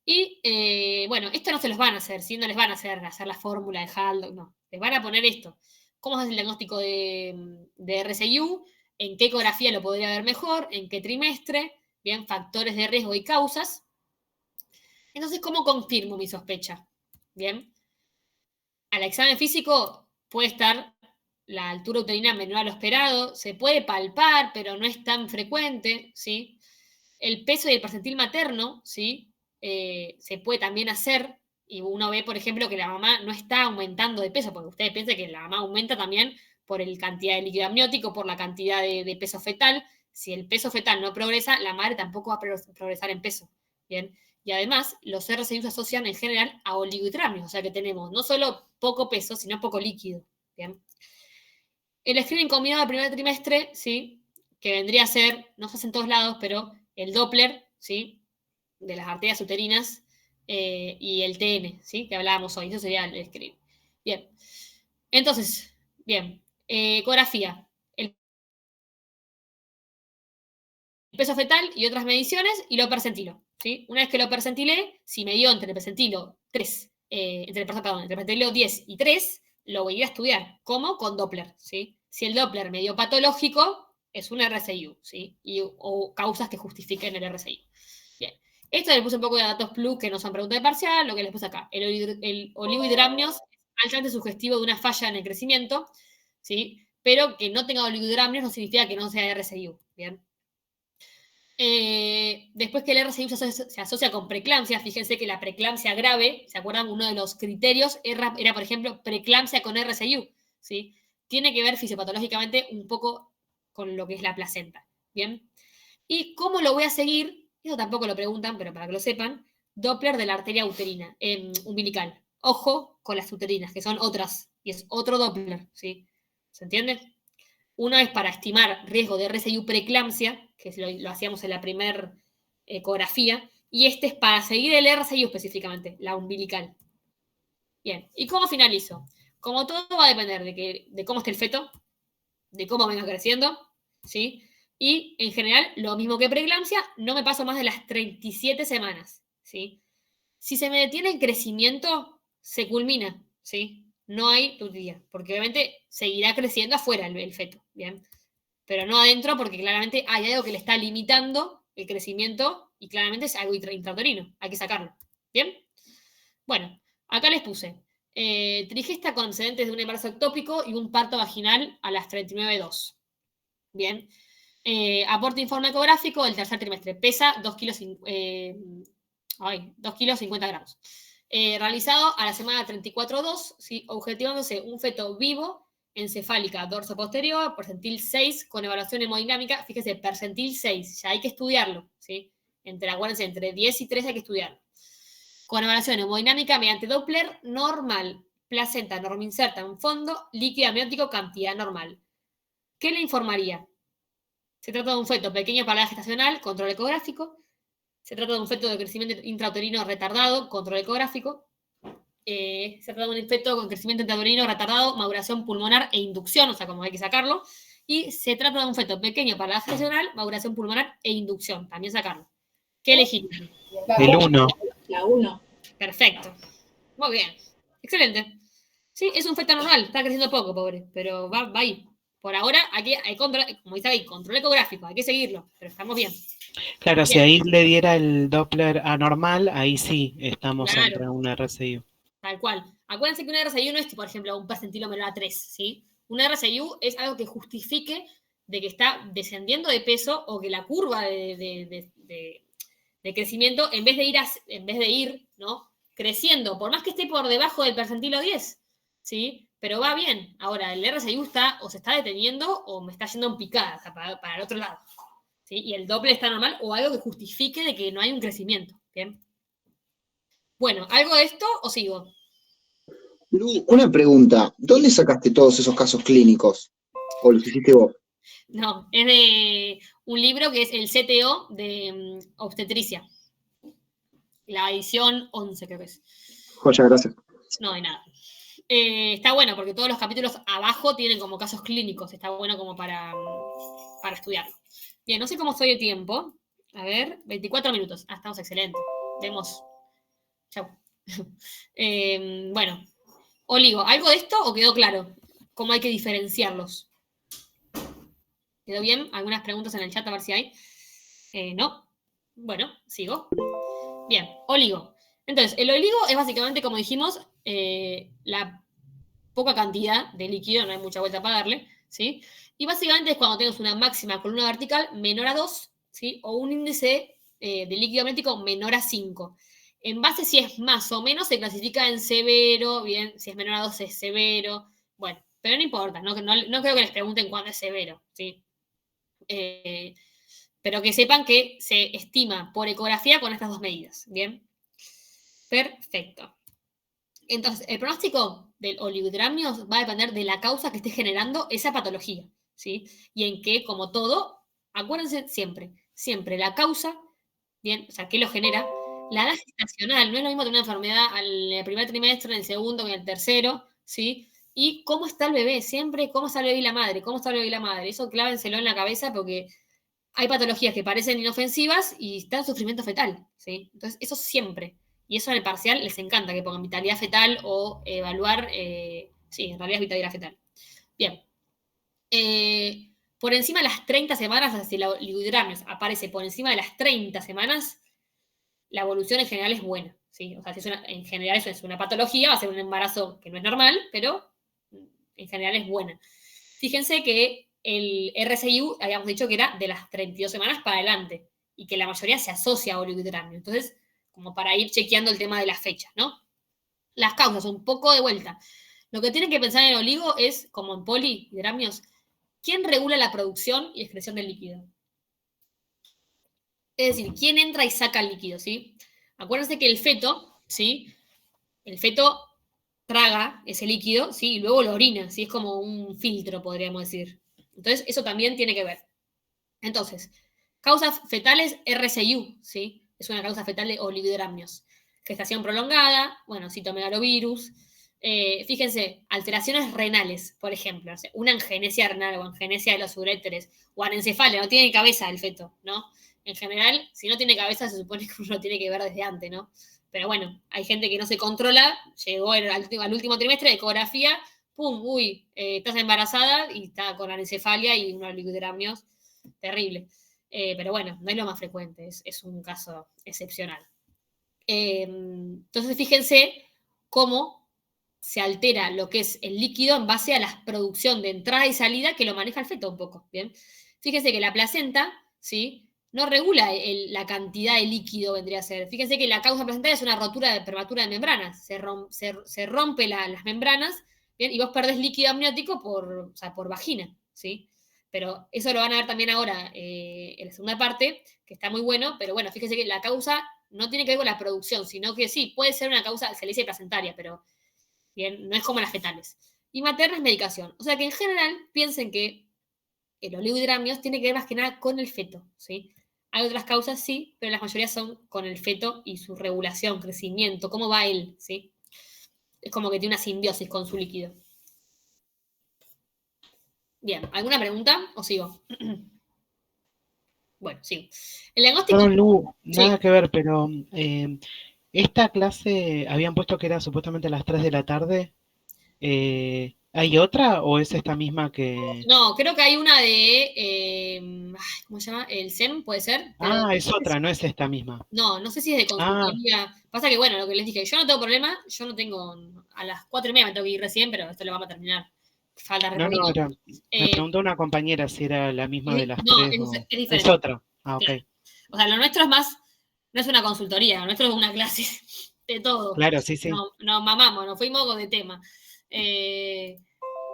Y bueno, esto no se los van a hacer, ¿sí? No les van a hacer la fórmula de Haldol, no. Les van a poner esto. ¿Cómo se hace el diagnóstico de RSIU? ¿En qué ecografía lo podría ver mejor? ¿En qué trimestre? Bien, factores de riesgo y causas. Entonces, ¿cómo confirmo mi sospecha? Bien. Al examen físico puede estar la altura uterina menor a lo esperado, se puede palpar, pero no es tan frecuente, ¿sí? El peso y el percentil materno, ¿sí? Se puede también hacer, y uno ve, por ejemplo, que la mamá no está aumentando de peso, porque ustedes piensan que la mamá aumenta también por la cantidad de líquido amniótico, por la cantidad de peso fetal. Si el peso fetal no progresa, la madre tampoco va a progresar en peso, ¿bien? Y además, los RSIU se asocian en general a oligohidramnios, o sea que tenemos no solo poco peso, sino poco líquido, ¿bien? El screening combinado del primer trimestre, ¿sí? Que vendría a ser, no se hace en todos lados, pero el Doppler, ¿sí? De las arterias uterinas y el TN, ¿sí? Que hablábamos hoy. Eso sería el screening. Bien. Entonces, bien. Ecografía. El peso fetal y otras mediciones y lo percentilo, ¿sí? Una vez que lo percentilé, si me dio entre el percentilo 3, entre el percentilo 10 y 3, lo voy a ir a estudiar. ¿Cómo? Con Doppler, ¿sí? Si el Doppler me dio patológico, es un RSIU, ¿sí? O causas que justifiquen el RSIU. Bien. Esto le puse un poco de datos plus que no son preguntas de parcial, lo que les puse acá. El oligohidramnios es altamente sugestivo de una falla en el crecimiento, ¿sí? Pero que no tenga oligohidramnios no significa que no sea RSIU, ¿bien? Después que el RSIU se asocia con preeclampsia, fíjense que la preeclampsia grave, ¿se acuerdan? Uno de los criterios era por ejemplo, preeclampsia con RSIU, ¿sí? Tiene que ver fisiopatológicamente un poco con lo que es la placenta, ¿bien? ¿Y cómo lo voy a seguir? Eso tampoco lo preguntan, pero para que lo sepan, Doppler de la arteria uterina, umbilical. Ojo con las uterinas, que son otras, y es otro Doppler, ¿sí? ¿Se entiende? Uno es para estimar riesgo de RSIU preeclampsia, que lo hacíamos en la primera ecografía, y este es para seguir el RSIU específicamente, la umbilical. Bien, ¿y cómo finalizo? Como todo va a depender de cómo esté el feto, de cómo venga creciendo, ¿sí? Y en general, lo mismo que preeclampsia, no me paso más de las 37 semanas, ¿sí? Si se me detiene el crecimiento, se culmina, ¿sí? No hay tutía, porque obviamente seguirá creciendo afuera el feto, ¿bien? Pero no adentro, porque claramente hay algo que le está limitando el crecimiento y claramente es algo intrauterino, hay que sacarlo, ¿bien? Bueno, acá les puse trigesta con antecedentes de un embarazo ectópico y un parto vaginal a las 39.2. Bien. Aporte informe ecográfico del tercer trimestre. Pesa 2 kilos, 2 kilos 50 gramos. Realizado a la semana 34.2, ¿sí? Objetivándose un feto vivo, encefálica, dorso posterior, percentil 6, con evaluación hemodinámica. Fíjese, percentil 6, ya hay que estudiarlo, ¿sí? Acuérdense, entre 10 y 13 hay que estudiarlo. Con evaluación hemodinámica mediante Doppler normal, placenta norminserta en fondo, líquido amniótico cantidad normal. ¿Qué le informaría? Se trata de un feto pequeño para la edad gestacional, control ecográfico. Se trata de un feto de crecimiento intrauterino retardado, control ecográfico. Se trata de un feto con crecimiento intrauterino retardado, maduración pulmonar e inducción, o sea, como hay que sacarlo. Y se trata de un feto pequeño para la edad gestacional, maduración pulmonar e inducción, también sacarlo. ¿Qué elegir? El 1. La 1. Perfecto. Muy bien. Excelente. Sí, es un feto normal, está creciendo poco, pobre, pero va ahí. Por ahora, hay control, como dice ahí, control ecográfico, hay que seguirlo, pero estamos bien. Claro, Bien. si ahí le diera el Doppler anormal, ahí sí estamos Claro. ante un RSIU. Tal cual. Acuérdense que un RSIU no es, por ejemplo, un percentilo menor a 3, ¿sí? Un RSIU es algo que justifique de que está descendiendo de peso o que la curva de crecimiento, en vez de ir, ¿no? Creciendo, por más que esté por debajo del percentilo 10, ¿sí? Pero va bien. Ahora, el RSIU o se está deteniendo o me está yendo en picada, o sea, para el otro lado, ¿sí? Y el Doppler está normal o algo que justifique de que no hay un crecimiento, ¿bien? Bueno, ¿algo de esto o sigo? Lu, una pregunta. ¿Dónde sacaste todos esos casos clínicos? ¿O los hiciste vos? No, es de un libro que es el CTO de obstetricia. La edición 11, creo que es. Joya, gracias. No, de nada. Está bueno porque todos los capítulos abajo tienen como casos clínicos. Está bueno como para estudiarlo. Bien, no sé cómo estoy de tiempo. A ver, 24 minutos. Ah, estamos excelentes. Vemos. Chau. Bueno, Oligo, ¿algo de esto o quedó claro? ¿Cómo hay que diferenciarlos? ¿Quedó bien? ¿Algunas preguntas en el chat a ver si hay? ¿No? Bueno, sigo. Bien, oligo. Entonces, el oligo es básicamente, como dijimos, la poca cantidad de líquido, no hay mucha vuelta para darle, ¿sí? Y básicamente es cuando tenemos una máxima columna vertical menor a 2, ¿sí? O un índice de líquido amniótico menor a 5. En base si es más o menos, se clasifica en severo, bien, si es menor a 2 es severo, bueno, pero no importa, no creo que les pregunten cuándo es severo, ¿sí? Pero que sepan que se estima por ecografía con estas dos medidas, ¿bien? Perfecto. Entonces, el pronóstico del oligohidramnios va a depender de la causa que esté generando esa patología, ¿sí? Y en que, como todo, acuérdense siempre la causa, ¿bien? O sea, ¿qué lo genera? La edad gestacional, no es lo mismo tener una enfermedad en el primer trimestre, en el segundo, en el tercero, ¿sí? Y cómo está el bebé, siempre cómo está el bebé y la madre, cómo está el bebé y la madre. Eso clávenselo en la cabeza porque hay patologías que parecen inofensivas y está en sufrimiento fetal, ¿sí? Entonces, eso siempre. Y eso en el parcial les encanta que pongan vitalidad fetal o evaluar, sí, en realidad es vitalidad fetal. Bien. Por encima de las 30 semanas, así la oligohidramnios aparece por encima de las 30 semanas, la evolución en general es buena, ¿sí? O sea, si en general eso es una patología, va a ser un embarazo que no es normal, pero en general es buena. Fíjense que el RCIU habíamos dicho que era de las 32 semanas para adelante y que la mayoría se asocia a oligohidramnio. Entonces, como para ir chequeando el tema de las fechas, ¿no? Las causas, un poco de vuelta. Lo que tienen que pensar en el oligo es, como en polihidramnios, ¿quién regula la producción y excreción del líquido? Es decir, ¿quién entra y saca el líquido, sí? Acuérdense que el feto, ¿sí? El feto traga ese líquido, ¿sí? Y luego lo orina, ¿sí? Es como un filtro, podríamos decir. Entonces, eso también tiene que ver. Entonces, causas fetales RCIU, ¿sí? Es una causa fetal de oligohidramnios. Gestación prolongada, bueno, citomegalovirus. Fíjense, alteraciones renales, por ejemplo. O sea, una angenesia renal o angenesia de los uréteres o anencefalia, no tiene cabeza el feto, ¿no? En general, si no tiene cabeza, se supone que uno lo tiene que ver desde antes, ¿no? Pero bueno, hay gente que no se controla, llegó al último trimestre de ecografía, pum, uy, estás embarazada y está con anencefalia y unos oligohidramnios, terrible. Pero bueno, no es lo más frecuente, es un caso excepcional. Entonces, fíjense cómo se altera lo que es el líquido en base a la producción de entrada y salida que lo maneja el feto un poco, ¿bien? Fíjense que la placenta, ¿sí? No regula la cantidad de líquido, vendría a ser. Fíjense que la causa placentaria es una rotura prematura de membranas. Se rompe las membranas, ¿bien? Y vos perdés líquido amniótico por vagina, ¿sí? Pero eso lo van a ver también ahora en la segunda parte, que está muy bueno, pero bueno, fíjense que la causa no tiene que ver con la producción, sino que sí, puede ser una causa, se le dice placentaria, pero bien, no es como las fetales. Y materna es medicación. O sea que en general piensen que el oligohidramnios tiene que ver más que nada con el feto, ¿sí? Hay otras causas, sí, pero la mayoría son con el feto y su regulación, crecimiento, cómo va él, ¿sí? Es como que tiene una simbiosis con su líquido. Bien, ¿alguna pregunta o sigo? Bueno, sigo. El diagnóstico... Perdón, Lu, Sí. nada que ver, pero esta clase habían puesto que era supuestamente a las 3 de la tarde. ¿Hay otra o es esta misma que...? No, creo que hay una de... ¿cómo se llama? El SEM, ¿puede ser? Pero Ah, es otra, no es esta misma. no sé si es de consultoría. Pasa que, bueno, lo que les dije, yo no tengo problema, yo no tengo... A las 4:30 me tengo que ir recién, pero esto lo vamos a terminar. Falta No, recorrido. me preguntó una compañera si era la misma de las No, 3 es o... diferente. Es otra. Ah, ok. Claro. O sea, lo nuestro es más... No es una consultoría, lo nuestro es una clase de todo. Claro, sí, sí. Nos mamamos, nos fuimos de tema.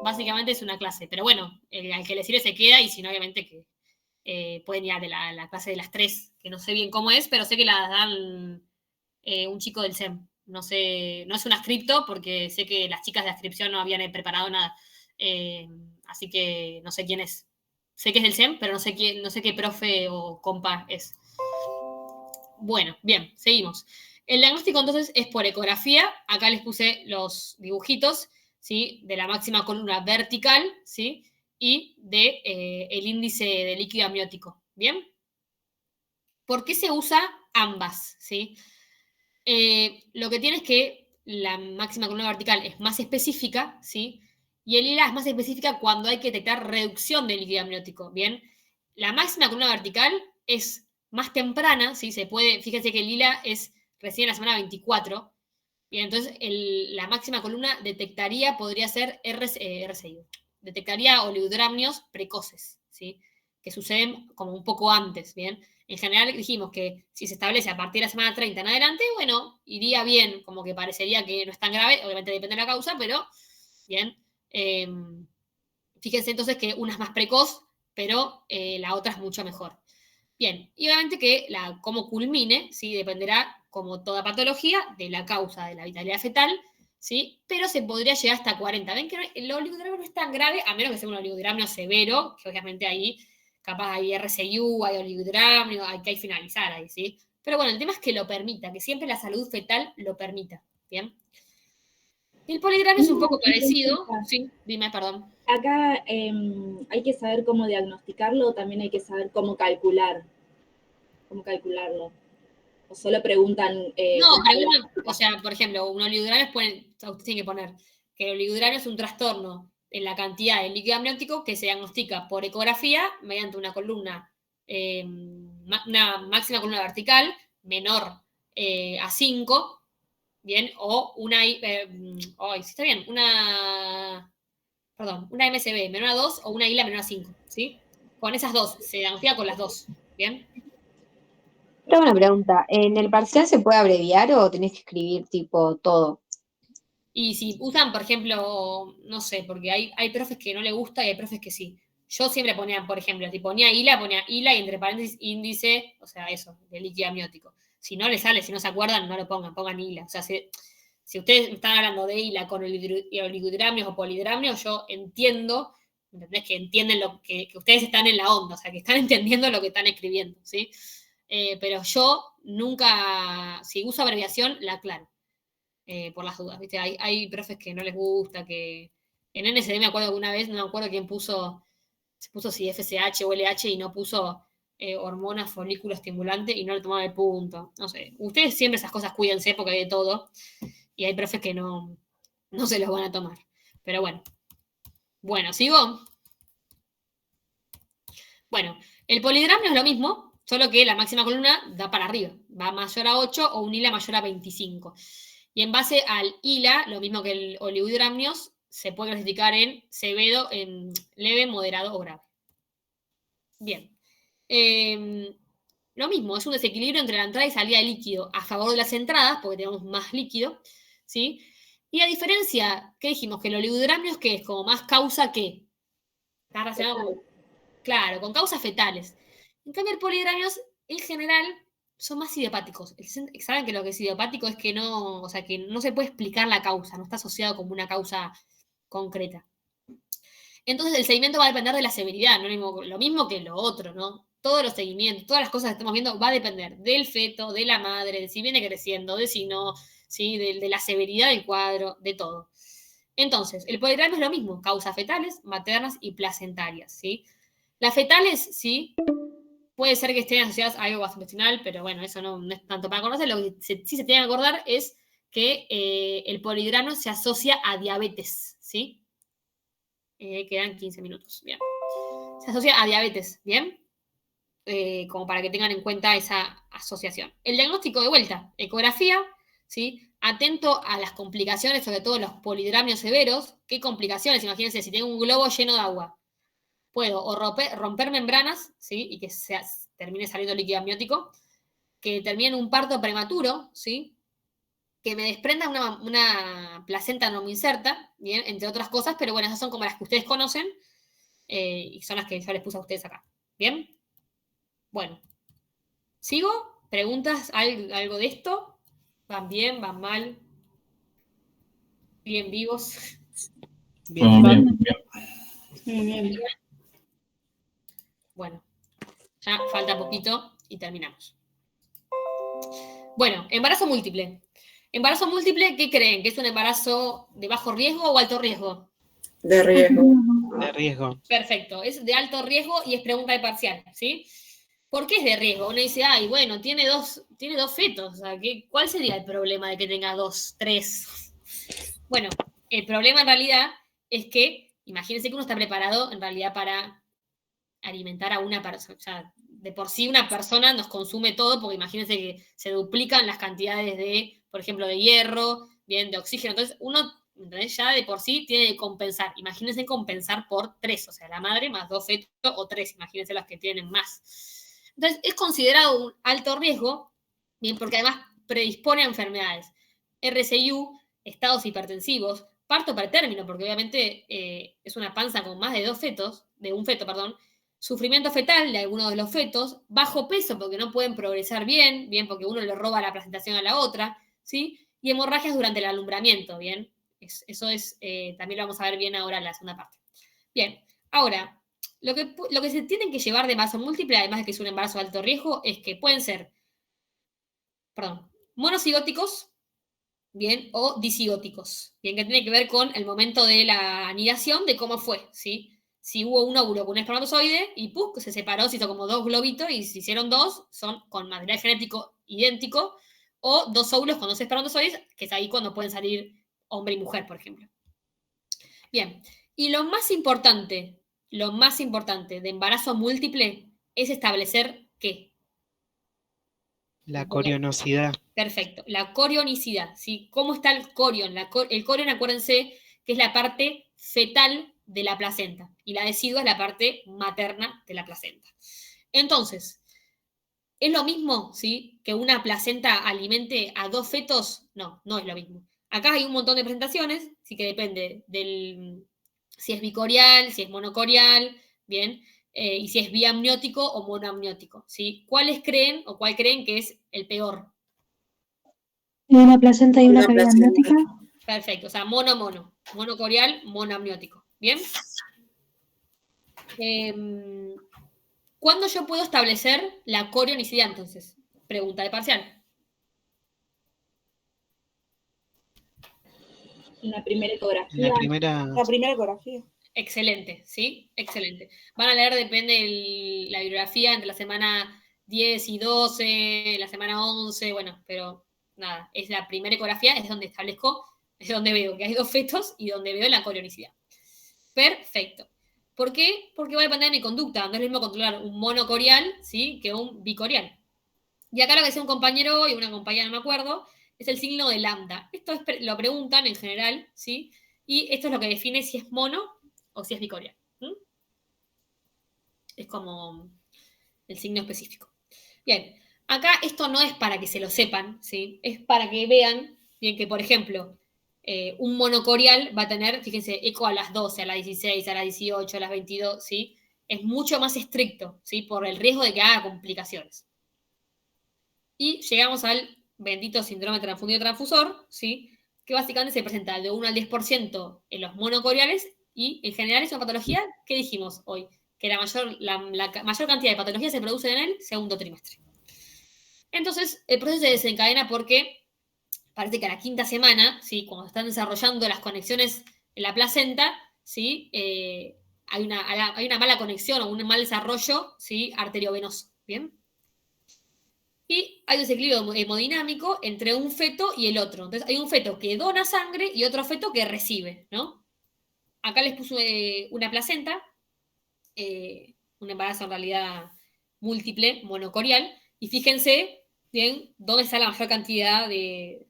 Básicamente es una clase, pero bueno, al que le sirve se queda y si no, obviamente que pueden ir a de la clase de las 3, que no sé bien cómo es, pero sé que la dan un chico del SEM. No sé, no es un ascripto porque sé que las chicas de ascripción no habían preparado nada. Así que no sé quién es. Sé que es del SEM, pero no sé qué profe o compa es. Bueno, bien, seguimos. El diagnóstico entonces es por ecografía. Acá les puse los dibujitos, ¿sí? De la máxima columna vertical, ¿sí? Y de el índice de líquido amniótico, ¿Bien? ¿Por qué se usa ambas? ¿Sí? Lo que tiene es que la máxima columna vertical es más específica, ¿sí? Y el lila es más específica cuando hay que detectar reducción del líquido amniótico, ¿bien? La máxima columna vertical es más temprana, ¿sí? Se puede, fíjense que el lila es recién en la semana 24, bien, entonces la máxima columna podría ser RCI, detectaría oligodramnios precoces, ¿sí? Que suceden como un poco antes, ¿bien? En general dijimos que si se establece a partir de la semana 30 en adelante, bueno, iría bien, como que parecería que no es tan grave, obviamente depende de la causa, pero bien. Fíjense entonces que una es más precoz, pero la otra es mucho mejor. Bien, y obviamente que cómo culmine, ¿sí? Dependerá, como toda patología, de la causa de la vitalidad fetal, ¿sí? Pero se podría llegar hasta 40. Ven que el oligodramio no es tan grave, a menos que sea un oligodramio severo, que obviamente ahí capaz hay RCU, hay oligodramio, hay que finalizar ahí, ¿sí? Pero bueno, el tema es que lo permita, que siempre la salud fetal lo permita, ¿bien? El poligramio es un poco parecido. Sí, dime, perdón. Acá hay que saber cómo diagnosticarlo, o también hay que saber cómo calcularlo. O solo preguntan. No, preguntan, o sea, por ejemplo, un oligodramio usted tiene que poner que el oligodramio es un trastorno en la cantidad de líquido amniótico que se diagnostica por ecografía mediante una columna, una máxima columna vertical menor a 5, ¿bien? O una, sí está bien, una MSB menor a 2 o una ILA menor a 5, ¿sí? Con esas dos, se diagnostica con las dos, ¿bien? Tengo una pregunta. ¿En el parcial se puede abreviar o tenés que escribir tipo todo? Y si usan, por ejemplo, no sé, porque hay profes que no le gusta y hay profes que sí. Yo siempre ponía, por ejemplo, si ponía ILA y entre paréntesis índice, o sea, eso, de líquido amniótico. Si no les sale, si no se acuerdan, no lo pongan ILA. O sea, si ustedes están hablando de ILA con oligodramios o polidramios, yo entiendo, ¿entendés? Que entienden que ustedes están en la onda, o sea, que están entendiendo lo que están escribiendo, ¿sí? Pero yo nunca, si uso abreviación, la aclaro. Por las dudas, ¿viste? Hay profes que no les gusta, que en NSD me acuerdo que una vez, no me acuerdo quién se puso si FSH o LH y no puso hormona folículo estimulante y no le tomaba el punto. No sé, ustedes siempre esas cosas cuídense porque hay de todo y hay profes que no se los van a tomar. Pero bueno. Bueno, ¿sigo? Bueno, el poligramio es lo mismo, solo que la máxima columna da para arriba, va mayor a 8 o un ILA mayor a 25. Y en base al ILA, lo mismo que el oligodramnios, se puede clasificar en severo, en leve, moderado o grave. Bien. Lo mismo, es un desequilibrio entre la entrada y salida de líquido a favor de las entradas, porque tenemos más líquido, ¿sí? Y a diferencia, ¿qué dijimos? Que el oligodramnios, que es como más causa que. Está relacionado con, claro, con causas fetales. En cambio, el poligramnios, en general, son más idiopáticos. ¿Saben que lo que es idiopático es que no, o sea, que no se puede explicar la causa, no está asociado como una causa concreta? Entonces el seguimiento va a depender de la severidad, no lo mismo que lo otro, ¿no? Todos los seguimientos, todas las cosas que estamos viendo va a depender del feto, de la madre, de si viene creciendo, de si no, ¿sí? De la severidad del cuadro, de todo. Entonces, el poligramio es lo mismo, causas fetales, maternas y placentarias, ¿sí? Las fetales, sí, puede ser que estén asociadas a algo gastrointestinal, pero bueno, eso no es tanto para conocer. Lo que sí se tiene que acordar es que el poligramio se asocia a diabetes, ¿sí? Quedan 15 minutos, bien. Se asocia a diabetes, ¿bien? Como para que tengan en cuenta esa asociación. El diagnóstico de vuelta, ecografía, ¿sí? Atento a las complicaciones, sobre todo los polidramios severos. ¿Qué complicaciones? Imagínense, si tengo un globo lleno de agua, puedo o romper membranas, ¿sí? Y que termine saliendo líquido amniótico, que termine en un parto prematuro, ¿sí? Que me desprenda una placenta no inserta, ¿bien? Entre otras cosas, pero bueno, esas son como las que ustedes conocen y son las que yo les puse a ustedes acá. ¿Bien? Bueno. ¿Sigo? ¿Preguntas? ¿Algo de esto? ¿Van bien? ¿Van mal? ¿Bien vivos? Bien, Bien. Bueno, ya falta poquito y terminamos. Bueno, embarazo múltiple. Embarazo múltiple, ¿qué creen? ¿Que es un embarazo de bajo riesgo o alto riesgo? De riesgo. de riesgo. Perfecto, es de alto riesgo y es pregunta de parcial, ¿sí? ¿Por qué es de riesgo? Uno dice, ay, bueno, tiene dos fetos. O sea, ¿cuál sería el problema de que tenga 2, 3? Bueno, el problema en realidad es que, imagínense que uno está preparado en realidad para alimentar a una persona. O sea, de por sí una persona nos consume todo, porque imagínense que se duplican las cantidades de, por ejemplo, de hierro, bien, de oxígeno. Entonces, uno, ¿entendés? Ya de por sí tiene que compensar. Imagínense compensar por 3, o sea, la madre más 2 fetos o 3, imagínense las que tienen más. Entonces, es considerado un alto riesgo, bien, porque además predispone a enfermedades. RCIU, estados hipertensivos, parto pretérmino, porque obviamente es una panza con más de 2 fetos, de un feto, perdón, sufrimiento fetal de alguno de los fetos, bajo peso porque no pueden progresar bien, porque uno le roba la placentación a la otra, ¿sí? Y hemorragias durante el alumbramiento, ¿bien? Eso es, también lo vamos a ver bien ahora en la segunda parte. Bien, ahora, lo que se tienen que llevar de embarazo múltiple, además de que es un embarazo de alto riesgo, es que pueden ser, monocigóticos, bien, o disigóticos, bien, que tiene que ver con el momento de la anidación, de cómo fue, ¿sí? Si hubo un óvulo con un espermatozoide y ¡puf! Se separó, se hizo como 2 globitos y se hicieron 2, son con material genético idéntico, o 2 óvulos con 2 espermatozoides, que es ahí cuando pueden salir hombre y mujer, por ejemplo. Bien, y lo más importante de embarazo múltiple es establecer ¿qué? La corionosidad. Perfecto, la corionicidad, ¿sí? ¿Cómo está el corion? El corion, acuérdense, que es la parte fetal de la placenta y la decidua es la parte materna de la placenta. Entonces, ¿es lo mismo, sí, que una placenta alimente a 2 fetos? No, no es lo mismo. Acá hay un montón de presentaciones, sí, que depende del si es bicorial, si es monocorial, bien, y si es biamniótico o monoamniótico, ¿sí? ¿Cuál creen que es el peor? Una placenta y una cavidad amniótica. Perfecto, o sea, monocorial, monoamniótico. ¿Bien? ¿Cuándo yo puedo establecer la corionicidad, entonces? Pregunta de parcial. En la primera ecografía. La primera ecografía. Excelente, ¿sí? Excelente. Van a leer, depende la bibliografía, entre la semana 10 y 12, la semana 11, bueno, pero nada, es la primera ecografía, es donde establezco, es donde veo que hay 2 fetos y donde veo la corionicidad. Perfecto. ¿Por qué? Porque va a depender de mi conducta. No es lo mismo controlar un monocorial, ¿sí? Que un bicorial. Y acá lo que decía un compañero y una compañera, no me acuerdo, es el signo de lambda. Esto lo preguntan en general, ¿sí? Y esto es lo que define si es mono o si es bicorial. Es como el signo específico. Bien, acá esto no es para que se lo sepan, ¿sí? Es para que vean, bien, que por ejemplo, un monocorial va a tener, fíjense, eco a las 12, a las 16, a las 18, a las 22, ¿sí? Es mucho más estricto, ¿sí? Por el riesgo de que haga complicaciones. Y llegamos al bendito síndrome transfundido-transfusor, ¿sí? Que básicamente se presenta de 1 al 10% en los monocoriales y en general es una patología que dijimos hoy, que la mayor cantidad de patologías se producen en el segundo trimestre. Entonces, el proceso se desencadena porque parece que a la 5ª semana, ¿sí? Cuando están desarrollando las conexiones en la placenta, ¿sí? Hay una mala conexión o un mal desarrollo, ¿sí? Arteriovenoso, ¿bien? Y hay un desequilibrio hemodinámico entre un feto y el otro. Entonces, hay un feto que dona sangre y otro feto que recibe, ¿no? Acá les puse una placenta, un embarazo en realidad múltiple, monocorial, y fíjense bien dónde está la mayor cantidad de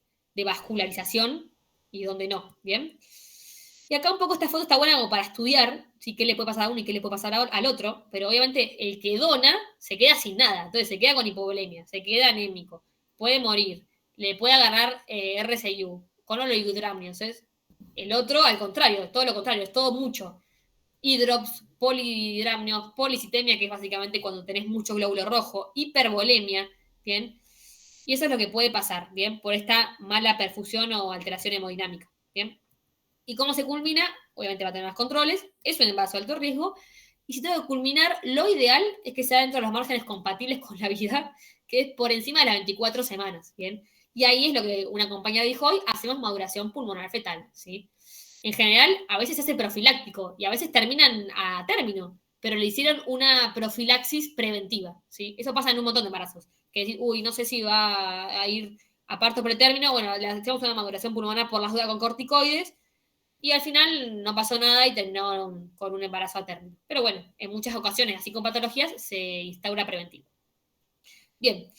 vascularización y dónde no, ¿bien? Y acá un poco esta foto está buena como para estudiar, ¿sí? Qué le puede pasar a uno y qué le puede pasar al otro, pero obviamente el que dona se queda sin nada, entonces se queda con hipovolemia, se queda anémico, puede morir, le puede agarrar RCIU, con oligodramnios, ¿es? El otro, al contrario, todo lo contrario, es todo mucho. Hidrops, polidramnios, policitemia, que es básicamente cuando tenés mucho glóbulo rojo, hipervolemia, ¿bien? Y eso es lo que puede pasar, ¿bien? Por esta mala perfusión o alteración hemodinámica, ¿bien? ¿Y cómo se culmina? Obviamente va a tener más controles, es un embarazo de alto riesgo, y si tengo que culminar, lo ideal es que sea dentro de los márgenes compatibles con la vida, que es por encima de las 24 semanas, ¿bien? Y ahí es lo que una compañera dijo hoy, hacemos maduración pulmonar fetal, ¿sí? En general, a veces se hace profiláctico y a veces terminan a término. pero le hicieron una profilaxis preventiva, ¿sí? Eso pasa en un montón de embarazos. Que decir, uy, no sé si va a ir a parto pretérmino, bueno, le hacemos una maduración pulmonar por las dudas con corticoides, y al final no pasó nada y terminó con un embarazo a término. Pero bueno, en muchas ocasiones, así con patologías, se instaura preventivo. Bien.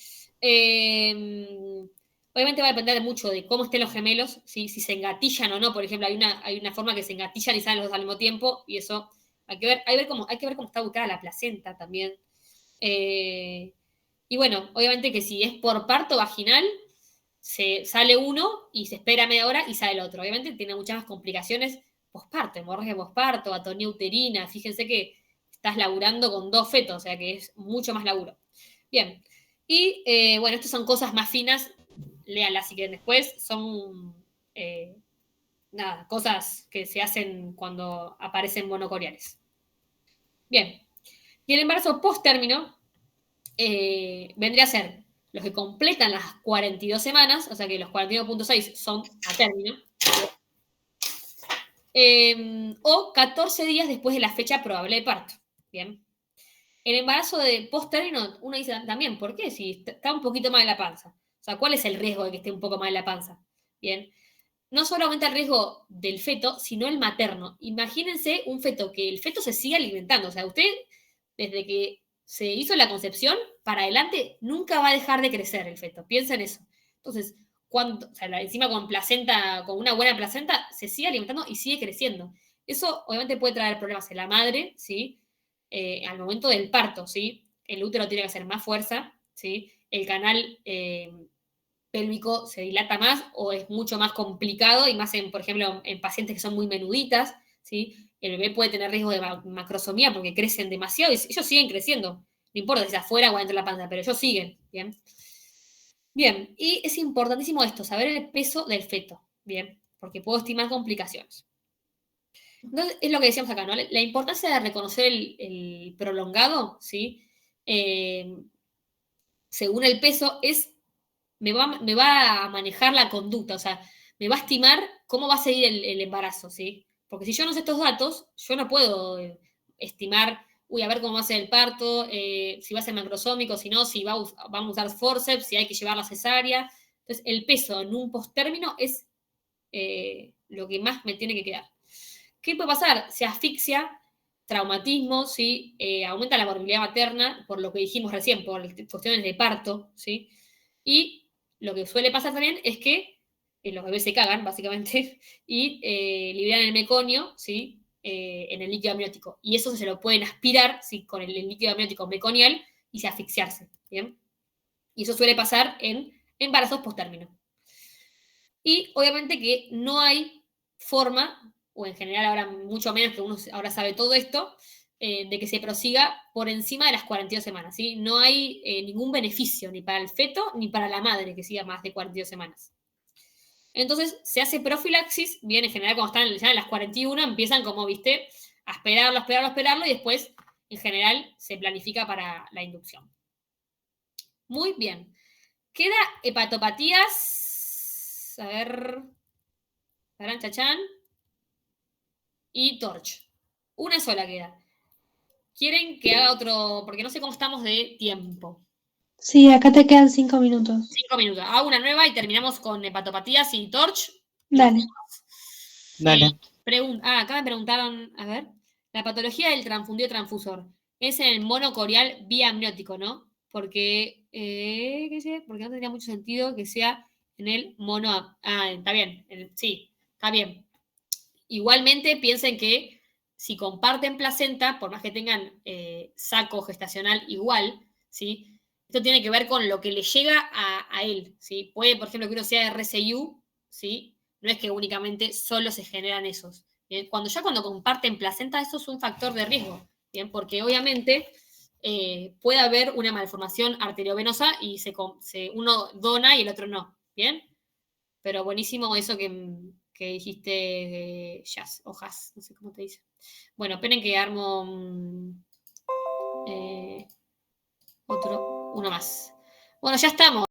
Obviamente va a depender mucho de cómo estén los gemelos, ¿sí? Si se engatillan o no. Por ejemplo, hay una forma que se engatillan y salen los dos al mismo tiempo, y eso hay que ver cómo está ubicada la placenta también. Y bueno, obviamente que si es por parto vaginal, se sale uno y se espera media hora y sale el otro. Obviamente tiene muchas más complicaciones posparto, hemorragia posparto, atonía uterina. Fíjense que estás laburando con 2 fetos, o sea que es mucho más laburo. Bien. Y bueno, estas son cosas más finas, léanlas si quieren después, son nada, cosas que se hacen cuando aparecen monocoriales. Bien, y el embarazo post-término vendría a ser los que completan las 42 semanas, o sea que los 42.6 son a término, o 14 días después de la fecha probable de parto. Bien. El embarazo de post-término, uno dice también, ¿por qué? Si está un poquito mal en la panza. O sea, ¿cuál es el riesgo de que esté un poco mal en la panza? Bien. No solo aumenta el riesgo del feto, sino el materno. Imagínense un feto, que el feto se siga alimentando. O sea, usted, desde que se hizo la concepción, para adelante, nunca va a dejar de crecer el feto. Piensa en eso. Entonces, o sea, encima con placenta, con una buena placenta, se sigue alimentando y sigue creciendo. Eso obviamente puede traer problemas en la madre, ¿sí? Al momento del parto, ¿sí? El útero tiene que hacer más fuerza, ¿sí? El canal pélvico se dilata más o es mucho más complicado, y más, por ejemplo, en pacientes que son muy menuditas, ¿sí? El bebé puede tener riesgo de macrosomía porque crecen demasiado y ellos siguen creciendo. No importa si es afuera o adentro de la panza, pero ellos siguen, ¿bien? Bien, y es importantísimo esto, saber el peso del feto, ¿bien? Porque puedo estimar complicaciones. Entonces, es lo que decíamos acá, ¿no? La importancia de reconocer el prolongado, ¿sí? Según el peso, me va a manejar la conducta, o sea, me va a estimar cómo va a seguir el embarazo, ¿sí? Porque si yo no sé estos datos, yo no puedo estimar, uy, a ver cómo va a ser el parto, si va a ser macrosómico, si no, si vamos a usar forceps, si hay que llevar la cesárea. Entonces, el peso en un posttérmino es lo que más me tiene que quedar. ¿Qué puede pasar? Se asfixia, traumatismo, ¿sí? Aumenta la morbilidad materna, por lo que dijimos recién, por cuestiones de parto, ¿sí? Y lo que suele pasar también es que los bebés se cagan, básicamente, y liberan el meconio, ¿sí? En el líquido amniótico. Y eso se lo pueden aspirar, ¿sí? Con el líquido amniótico meconial y se asfixiarse, ¿bien? Y eso suele pasar en embarazos post-término. Y obviamente que no hay forma, o en general ahora mucho menos, que uno ahora sabe todo esto, de que se prosiga por encima de las 42 semanas. ¿Sí? No hay ningún beneficio ni para el feto ni para la madre que siga más de 42 semanas. Entonces se hace profilaxis, bien, en general cuando están ya en las 41 empiezan como, viste, a esperarlo y después en general se planifica para la inducción. Muy bien. Queda hepatopatías, a ver, chachán, y Torch. Una sola queda. ¿Quieren que haga otro? Porque no sé cómo estamos de tiempo. Sí, acá te quedan 5 minutos. 5 minutos. Hago una nueva y terminamos con hepatopatías y Torch. Dale. Dale. Acá me preguntaron, a ver, la patología del transfundido transfusor es en el monocorial biamniótico, ¿no? Porque, porque no tendría mucho sentido que sea en el mono. Está bien, sí, está bien. Igualmente piensen que si comparten placenta, por más que tengan saco gestacional igual, ¿sí? Esto tiene que ver con lo que le llega a él, ¿sí? Puede, por ejemplo, que uno sea RCIU, ¿sí? No es que únicamente solo se generan esos. ¿Bien? Cuando comparten placenta, eso es un factor de riesgo, ¿bien? Porque obviamente puede haber una malformación arteriovenosa y uno dona y el otro no, ¿bien? Pero buenísimo eso que dijiste, Jazz, o Jazz, no sé cómo te dice. Bueno, esperen que armo uno más. Bueno, ya estamos.